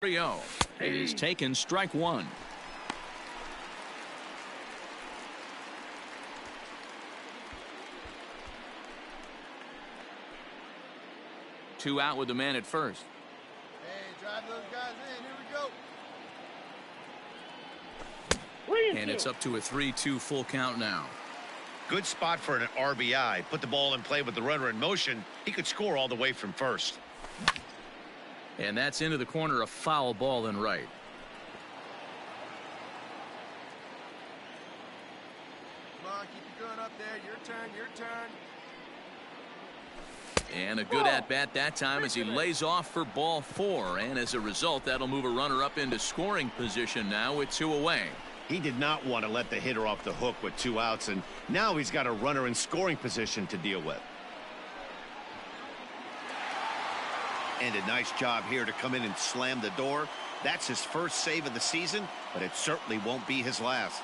It is taken strike 1. 2 out with the man at first. Hey, drive those guys in. Here we go. And it's up to a 3-2 full count now. Good spot for an RBI. Put the ball in play with the runner in motion. He could score all the way from first. And that's into the corner, a foul ball and right. Come on, keep your gun up there. Your turn, your turn. And a good at-bat that time as he lays off for ball 4. And as a result, that'll move a runner up into scoring position now with 2 away. He did not want to let the hitter off the hook with 2 outs, and now he's got a runner in scoring position to deal with. And a nice job here to come in and slam the door. That's his first save of the season, but it certainly won't be his last.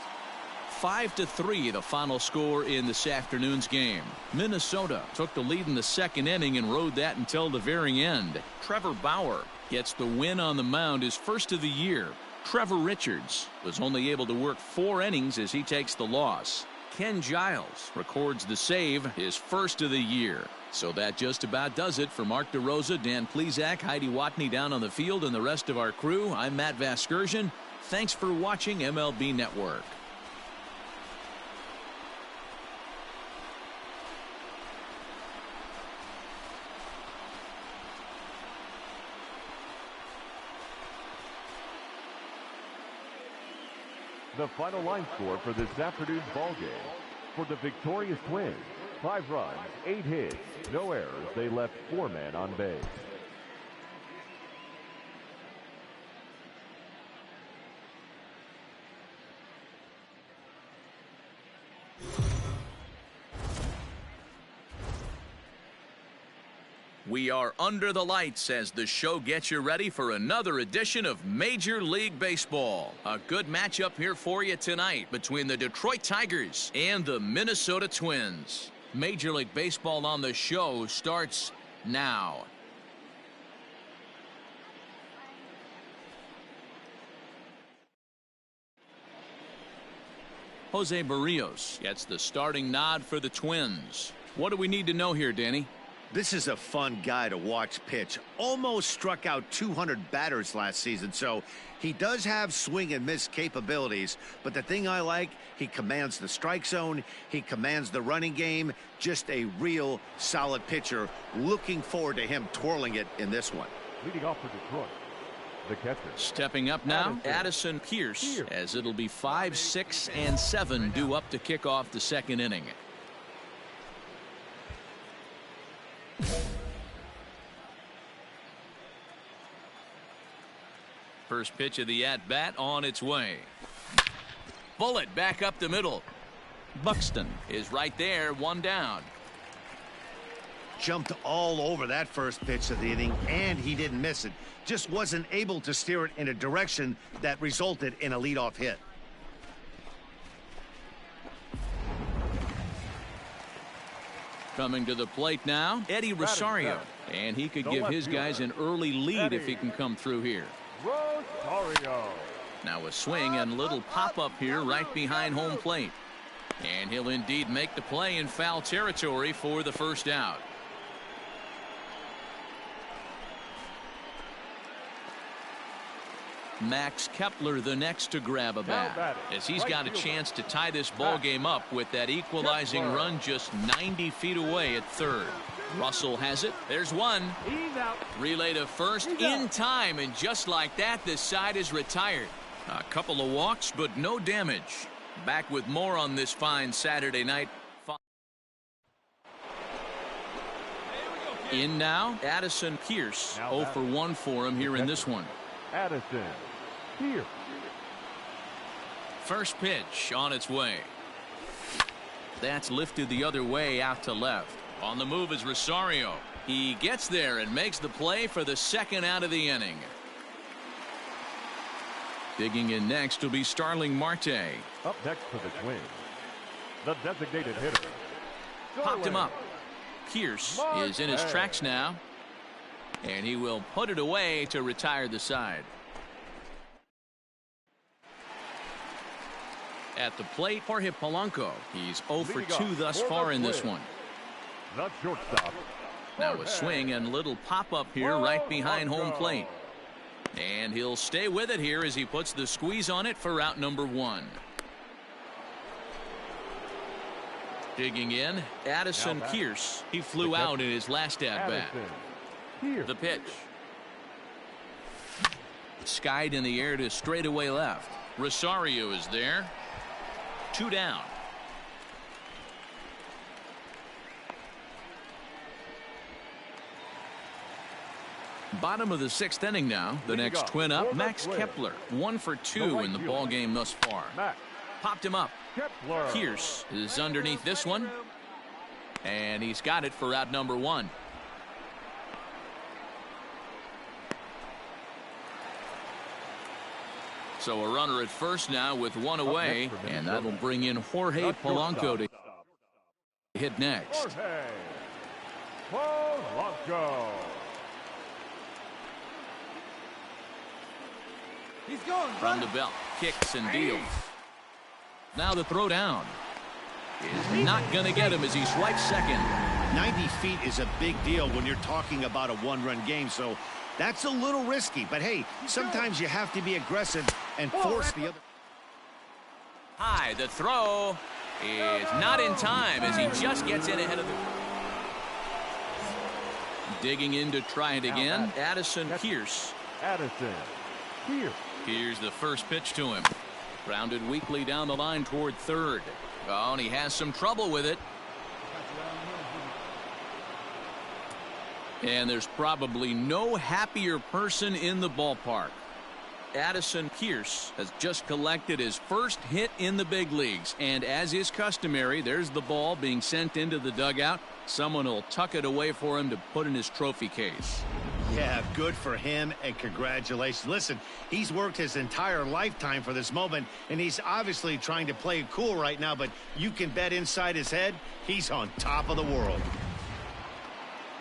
5-3 the final score in this afternoon's game. Minnesota took the lead in the second inning and rode that until the very end. Trevor Bauer gets the win on the mound, his first of the year. Trevor Richards was only able to work 4 innings as he takes the loss. Ken Giles records the save, his first of the year. So that just about does it for Mark DeRosa, Dan Plesac, Heidi Watney down on the field, and the rest of our crew. I'm Matt Vasgersian. Thanks for watching MLB Network. The final line score for this afternoon's ball game. For the victorious Twins, 5 runs, 8 hits, no errors. They left 4 men on base. We are under the lights as the show gets you ready for another edition of Major League Baseball. A good matchup here for you tonight between the Detroit Tigers and the Minnesota Twins. Major League Baseball on the show starts now. Jose Barrios gets the starting nod for the Twins. What do we need to know here, Danny? This is a fun guy to watch pitch. Almost struck out 200 batters last season, so he does have swing and miss capabilities. But the thing I like, he commands the strike zone, he commands the running game. Just a real solid pitcher. Looking forward to him twirling it in this one. Leading off for Detroit, the catcher. Stepping up now, Addison Pierce, as it'll be 5, 6, and 7 due up to kick off the second inning. First pitch of the at-bat on its way. Bullet back up the middle. Buxton is right there, 1 down. Jumped all over that first pitch of the inning, and he didn't miss it. Just wasn't able to steer it in a direction that resulted in a leadoff hit. Coming to the plate now, Eddie Rosario. And he could give his guys an early lead if he can come through here. Rosario. Now a swing and a little pop-up here right behind home plate. And he'll indeed make the play in foul territory for the first out. Max Kepler the next to grab a bat, as he's got a chance to tie this ball game up with that equalizing run just 90 feet away at third. Russell has it. There's one. Relay to first in time, and just like that, this side is retired. A couple of walks, but no damage. Back with more on this fine Saturday night. In now, Addison Pierce. 0 for 1 for him here in this one. Addison Pierce. First pitch on its way. That's lifted the other way out to left. On the move is Rosario. He gets there and makes the play for the second out of the inning. Digging in next will be Starling Marte. Up next for the Twins, the designated hitter. Popped him up. Pierce is in his tracks now, and he will put it away to retire the side. At the plate, Jorge Polanco. He's 0 for 2 thus far in this one. The shortstop, Now a swing and little pop-up here right behind home plate. And he'll stay with it here as he puts the squeeze on it for out number 1. Digging in, Addison Kearse. He flew out in his last at-bat. The pitch. Skied in the air to straightaway left. Rosario is there. 2 down. Bottom of the 6th inning now. The next twin up, Max Kepler. 1 for 2 in the ball game thus far. Popped him up. Kearse is underneath this one. And he's got it for out number 1. So a runner at first now with 1 away. And that'll bring in Jorge Polanco to hit next. Polanco. He's going from the belt, kicks and deals. Now the throw down is not going to get him as he swipes second. 90 feet is a big deal when you're talking about a 1-run game, so that's a little risky. But hey, sometimes you have to be aggressive and force the other. High, the throw is not in time as he just gets in ahead of the. Digging in to try it again, Addison Kearse. Here's the first pitch to him. Grounded weakly down the line toward third. Oh, and he has some trouble with it. And there's probably no happier person in the ballpark. Addison Kearse has just collected his first hit in the big leagues. And as is customary, there's the ball being sent into the dugout. Someone will tuck it away for him to put in his trophy case. Yeah, good for him, and congratulations. Listen, he's worked his entire lifetime for this moment, and he's obviously trying to play it cool right now, but you can bet inside his head, he's on top of the world.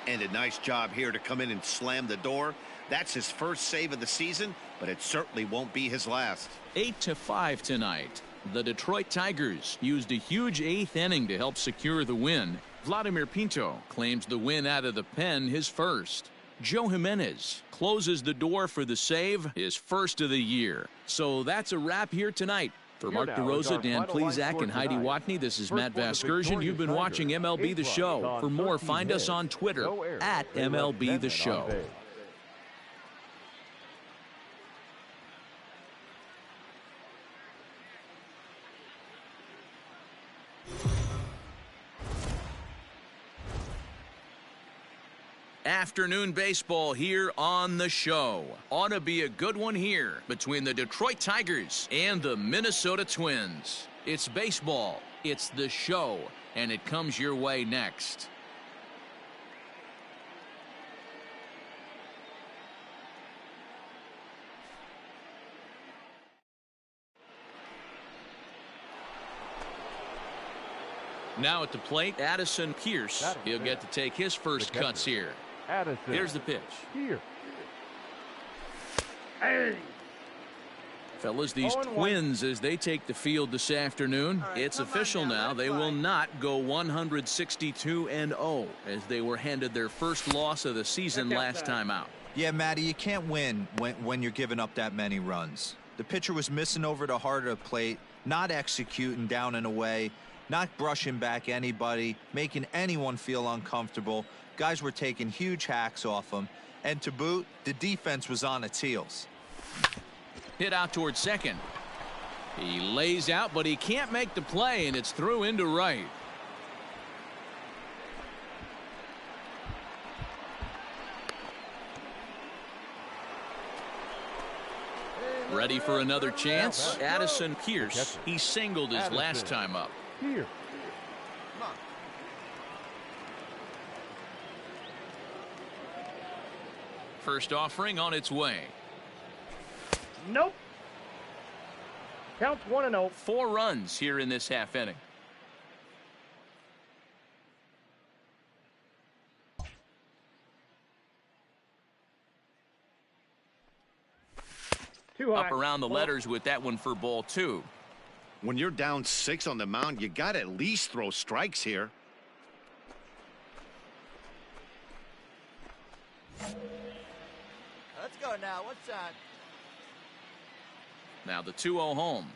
And a nice job here to come in and slam the door. That's his first save of the season, but it certainly won't be his last. 8-5 tonight. The Detroit Tigers used a huge 8th inning to help secure the win. Vladimir Pinto claims the win out of the pen his first. Joe Jimenez closes the door for the save, his first of the year. So that's a wrap here tonight. For Mark DeRosa, Dan Plesac, and Heidi Watney, this is Matt Vasgersian. You've been watching MLB The Show. For more, find us on Twitter at MLB The Show. Afternoon baseball here on the show. Ought to be a good one here between the Detroit Tigers and the Minnesota Twins. It's baseball, it's the show, and it comes your way next. Now at the plate, Addison Kearse. He'll get to take his first cuts here. Here's the pitch. Fellas, these Twins, as they take the field this afternoon, it's official now. They will not go 162-0 as they were handed their first loss of the season last time out. Yeah, Matty, you can't win when you're giving up that many runs. The pitcher was missing over the heart of the plate, not executing down and away, not brushing back anybody, making anyone feel uncomfortable. Guys were taking huge hacks off him. And to boot, the defense was on its heels. Hit out towards second. He lays out, but he can't make the play, and it's through into right. Ready for another chance? Addison Kearse. He singled his last time up. First offering on its way. Nope. Counts 1-0. 4 runs here in this half inning. Up around the letters with that one for ball 2. When you're down 6 on the mound, you got to at least throw strikes here. Let's go now. What's on? Now the 2-0 home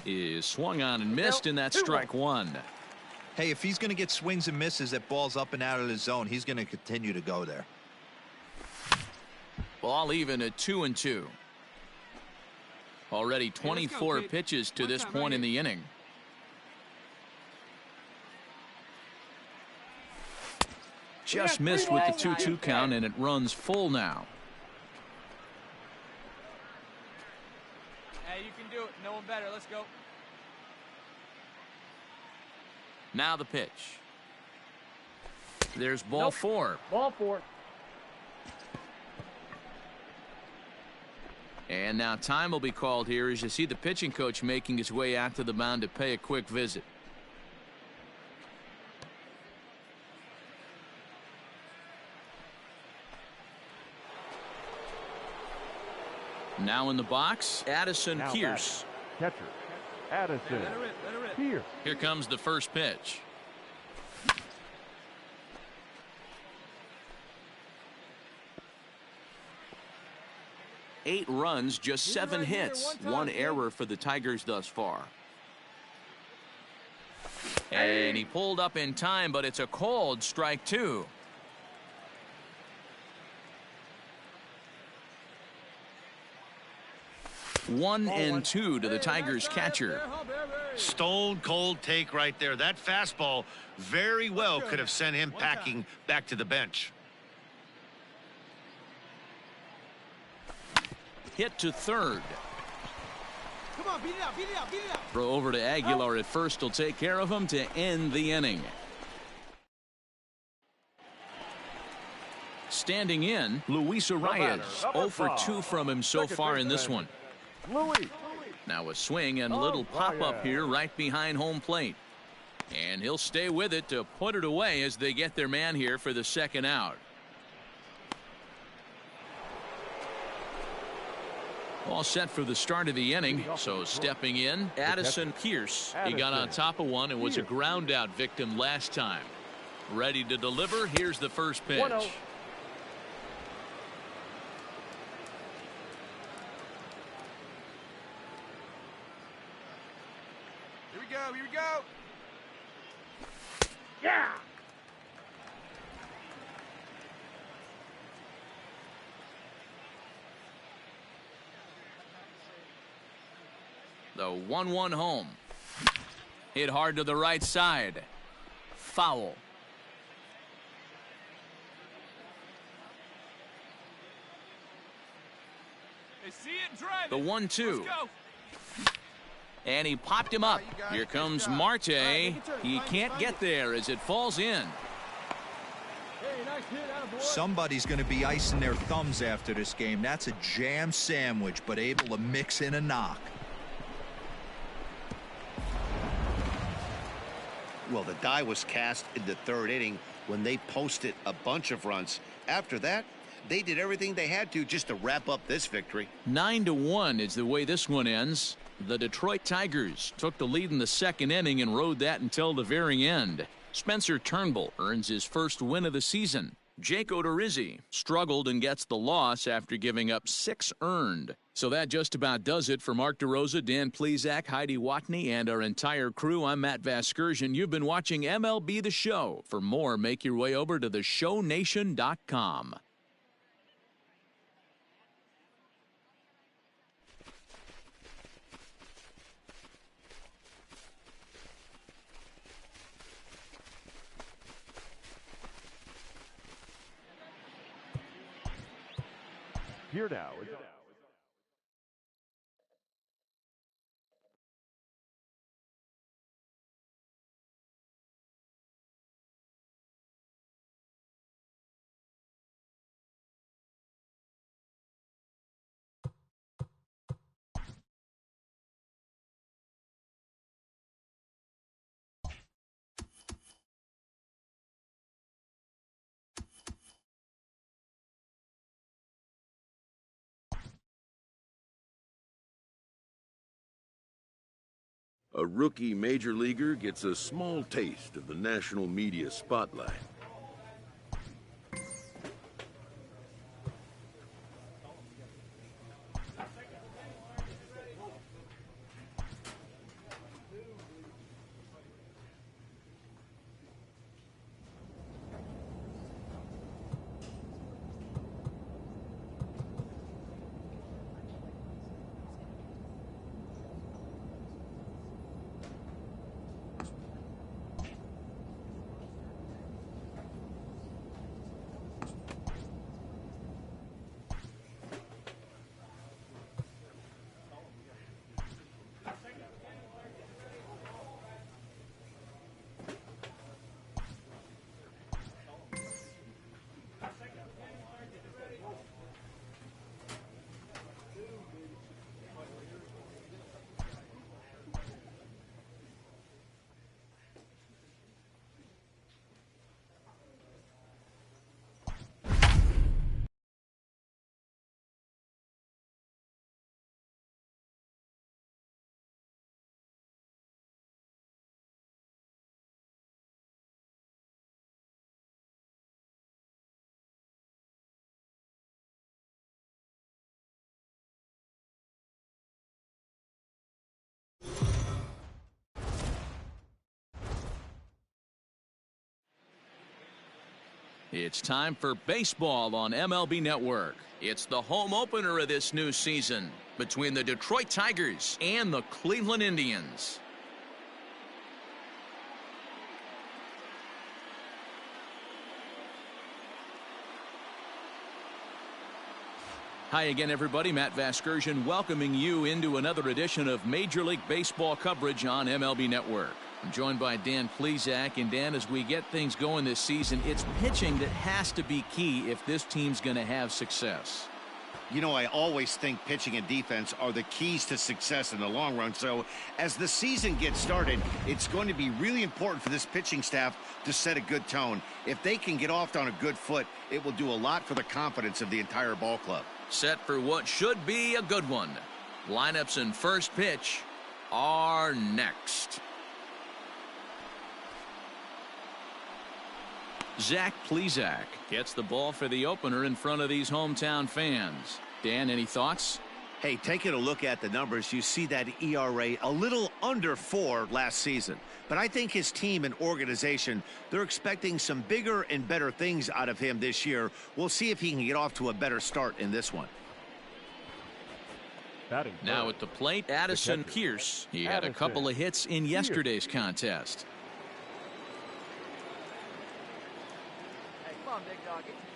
is swung on and missed, and that's strike one. Hey, if he's going to get swings and misses at balls up and out of the zone, he's going to continue to go there. Ball even at 2-2. Already 24 pitches to this point in the inning. Just missed with the 2-2 count, and it runs full now. Hey, you can do it. No one better. Let's go. Now the pitch. There's ball four. Ball four. And now time will be called here as you see the pitching coach making his way out to the mound to pay a quick visit. Now in the box, Addison Pierce. Catcher, Addison Pierce. Here comes the first pitch. Eight runs, just 7 hits, one error for the Tigers thus far. And he pulled up in time, but it's a called strike two. One and two to the Tigers catcher. Stone cold take right there. That fastball very well could have sent him packing back to the bench. Hit to third. Come on, beat it out, beat it out, beat it out. Throw over to Aguilar at first will take care of him to end the inning. Standing in, Luis Arias. 0 for 2 from him so far in this one. Now a swing and a little pop-up here right behind home plate. And he'll stay with it to put it away as they get their man here for the second out. All set for the start of the inning. So stepping in, Addison Pierce. He got on top of one and was a ground out victim last time. Ready to deliver. Here's the first pitch. Here we go. Yeah. The 1-1 home. Hit hard to the right side. Foul. They see it and drive The it. 1-2. Let's go. And he popped him up. Here comes Marte. He can't get there as it falls in. Hey, nice hit, attaboy. Somebody's going to be icing their thumbs after this game. That's a jam sandwich, but able to mix in a knock. Well, the die was cast in the third inning when they posted a bunch of runs. After that, they did everything they had to just to wrap up this victory. 9-1 is the way this one ends. The Detroit Tigers took the lead in the second inning and rode that until the very end. Spencer Turnbull earns his first win of the season. Jake Odorizzi struggled and gets the loss after giving up 6 earned. So that just about does it for Mark DeRosa, Dan Plesac, Heidi Watney, and our entire crew. I'm Matt Vasgersian. You've been watching MLB The Show. For more, make your way over to theshownation.com. Here now is A rookie major leaguer gets a small taste of the national media spotlight. It's time for baseball on MLB Network. It's the home opener of this new season between the Detroit Tigers and the Cleveland Indians. Hi again, everybody. Matt Vasgersian welcoming you into another edition of Major League Baseball coverage on MLB Network. I'm joined by Dan Plesac. And Dan, as we get things going this season, it's pitching that has to be key if this team's going to have success. You know, I always think pitching and defense are the keys to success in the long run. So as the season gets started, it's going to be really important for this pitching staff to set a good tone. If they can get off on a good foot, it will do a lot for the confidence of the entire ball club. Set for what should be a good one. Lineups and first pitch are next. Zach Plesac gets the ball for the opener in front of these hometown fans. Dan, any thoughts? Hey, taking a look at the numbers, you see that ERA a little under 4 last season. But I think his team and organization, they're expecting some bigger and better things out of him this year. We'll see if he can get off to a better start in this one. Now at the plate, Addison Pierce. He had a couple of hits in yesterday's contest.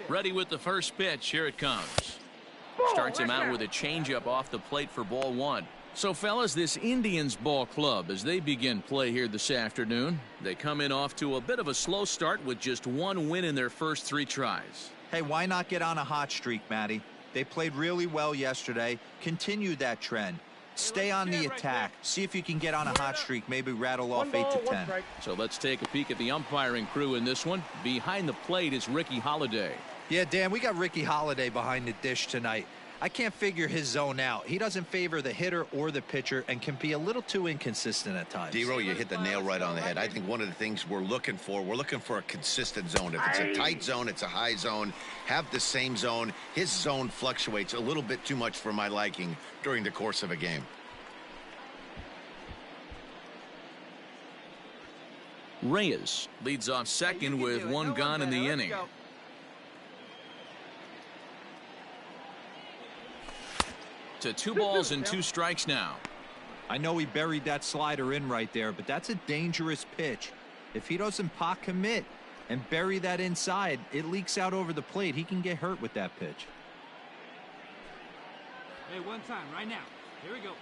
Ready with the first pitch. Here it comes. Starts him out with a changeup off the plate for ball 1. So, fellas, this Indians ball club, as they begin play here this afternoon, they come in off to a bit of a slow start with just 1 win in their first 3 tries. Hey, why not get on a hot streak, Matty? They played really well yesterday. Continue that trend. Stay on the attack. See if you can get on a hot streak. Maybe rattle off 8 to 10. So let's take a peek at the umpiring crew in this one. Behind the plate is Ricky Holiday. Yeah, Dan, we got Ricky Holiday behind the dish tonight. I can't figure his zone out. He doesn't favor the hitter or the pitcher and can be a little too inconsistent at times. D-Row, you hit the nail right on the head. I think one of the things we're looking for a consistent zone. If it's a tight zone, it's a high zone. Have the same zone. His zone fluctuates a little bit too much for my liking during the course of a game. Reyes leads off second with 1 gone in the inning. To 2 balls and 2 strikes now. I know he buried that slider in right there, but that's a dangerous pitch. If he doesn't pot commit and bury that inside, it leaks out over the plate. He can get hurt with that pitch. Hey, one time, right now. Here we go.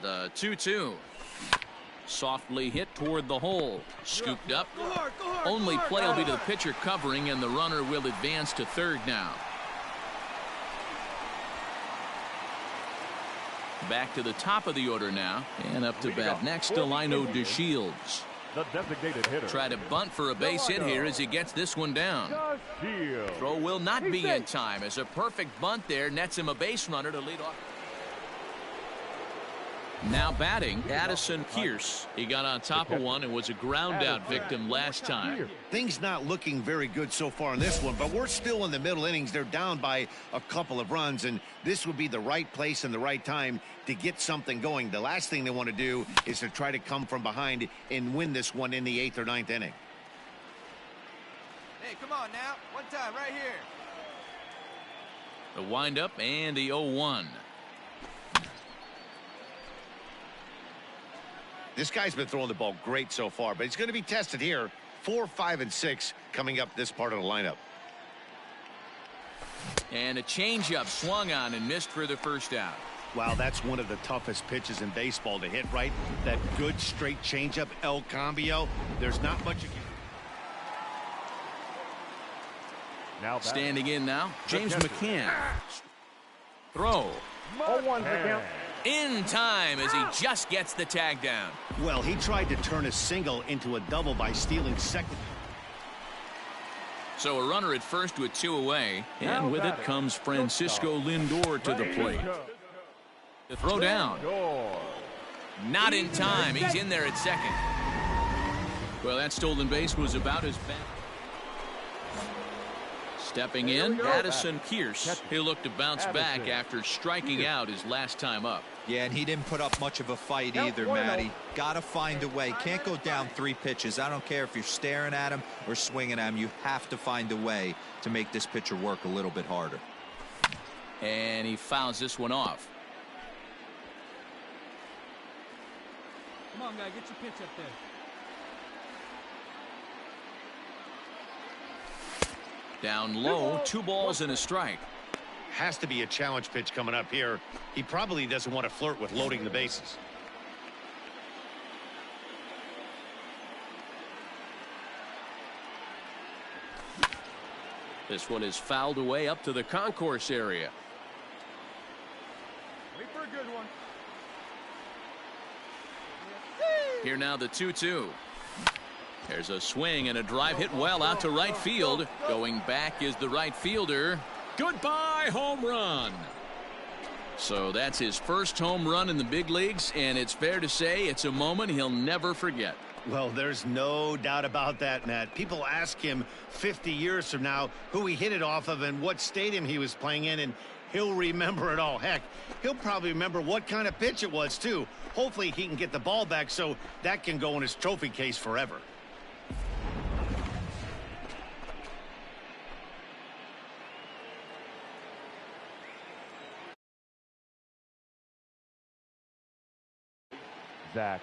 The 2-2. Softly hit toward the hole. Scooped up. Only play will be to the pitcher covering, and the runner will advance to third now. Back to the top of the order now. And up to bat next, Delino DeShields. The designated hitter. Try to bunt for a base hit here as he gets this one down. Throw will not be in time as a perfect bunt there nets him a base runner to lead off. Now batting, Addison Pierce. He got on top of one and was a ground-out victim last time. Things not looking very good so far in this one, but we're still in the middle innings. They're down by a couple of runs, and this would be the right place and the right time to get something going. The last thing they want to do is to try to come from behind and win this one in the 8th or 9th inning. Hey, come on now. One time right here. The windup and the 0-1. This guy's been throwing the ball great so far, but he's going to be tested here. 4, 5, and 6 coming up this part of the lineup. And a changeup swung on and missed for the first out. Wow, that's one of the toughest pitches in baseball to hit, right? That good straight changeup, El Cambio. There's not much you can. Now standing in now, James McCann. Throw. 0-1 the count. In time as he just gets the tag down. Well, he tried to turn a single into a double by stealing second. So a runner at first with 2 away, and with it comes Francisco Lindor to the plate. The throw down. Not in time. He's in there at second. Well, that stolen base was about as bad. Stepping in, Addison Pierce. He'll look to bounce back after striking out his last time up. Yeah, and he didn't put up much of a fight either, Matty. Got to find a way. Can't go down 3 pitches. I don't care if you're staring at him or swinging at him. You have to find a way to make this pitcher work a little bit harder. And he fouls this one off. Come on, guy, get your pitch up there. Down low, 2 balls and a strike. Has to be a challenge pitch coming up here. He probably doesn't want to flirt with loading the bases. This one is fouled away up to the concourse area. Wait for a good one. Here now the 2-2. There's a swing and a drive hit well out to right field. Going back is the right fielder. Goodbye, home run. So that's his first home run in the big leagues, and it's fair to say it's a moment he'll never forget. Well, there's no doubt about that, Matt. People ask him 50 years from now who he hit it off of and what stadium he was playing in, and he'll remember it all. Heck, he'll probably remember what kind of pitch it was, too. Hopefully he can get the ball back so that can go in his trophy case forever. Zach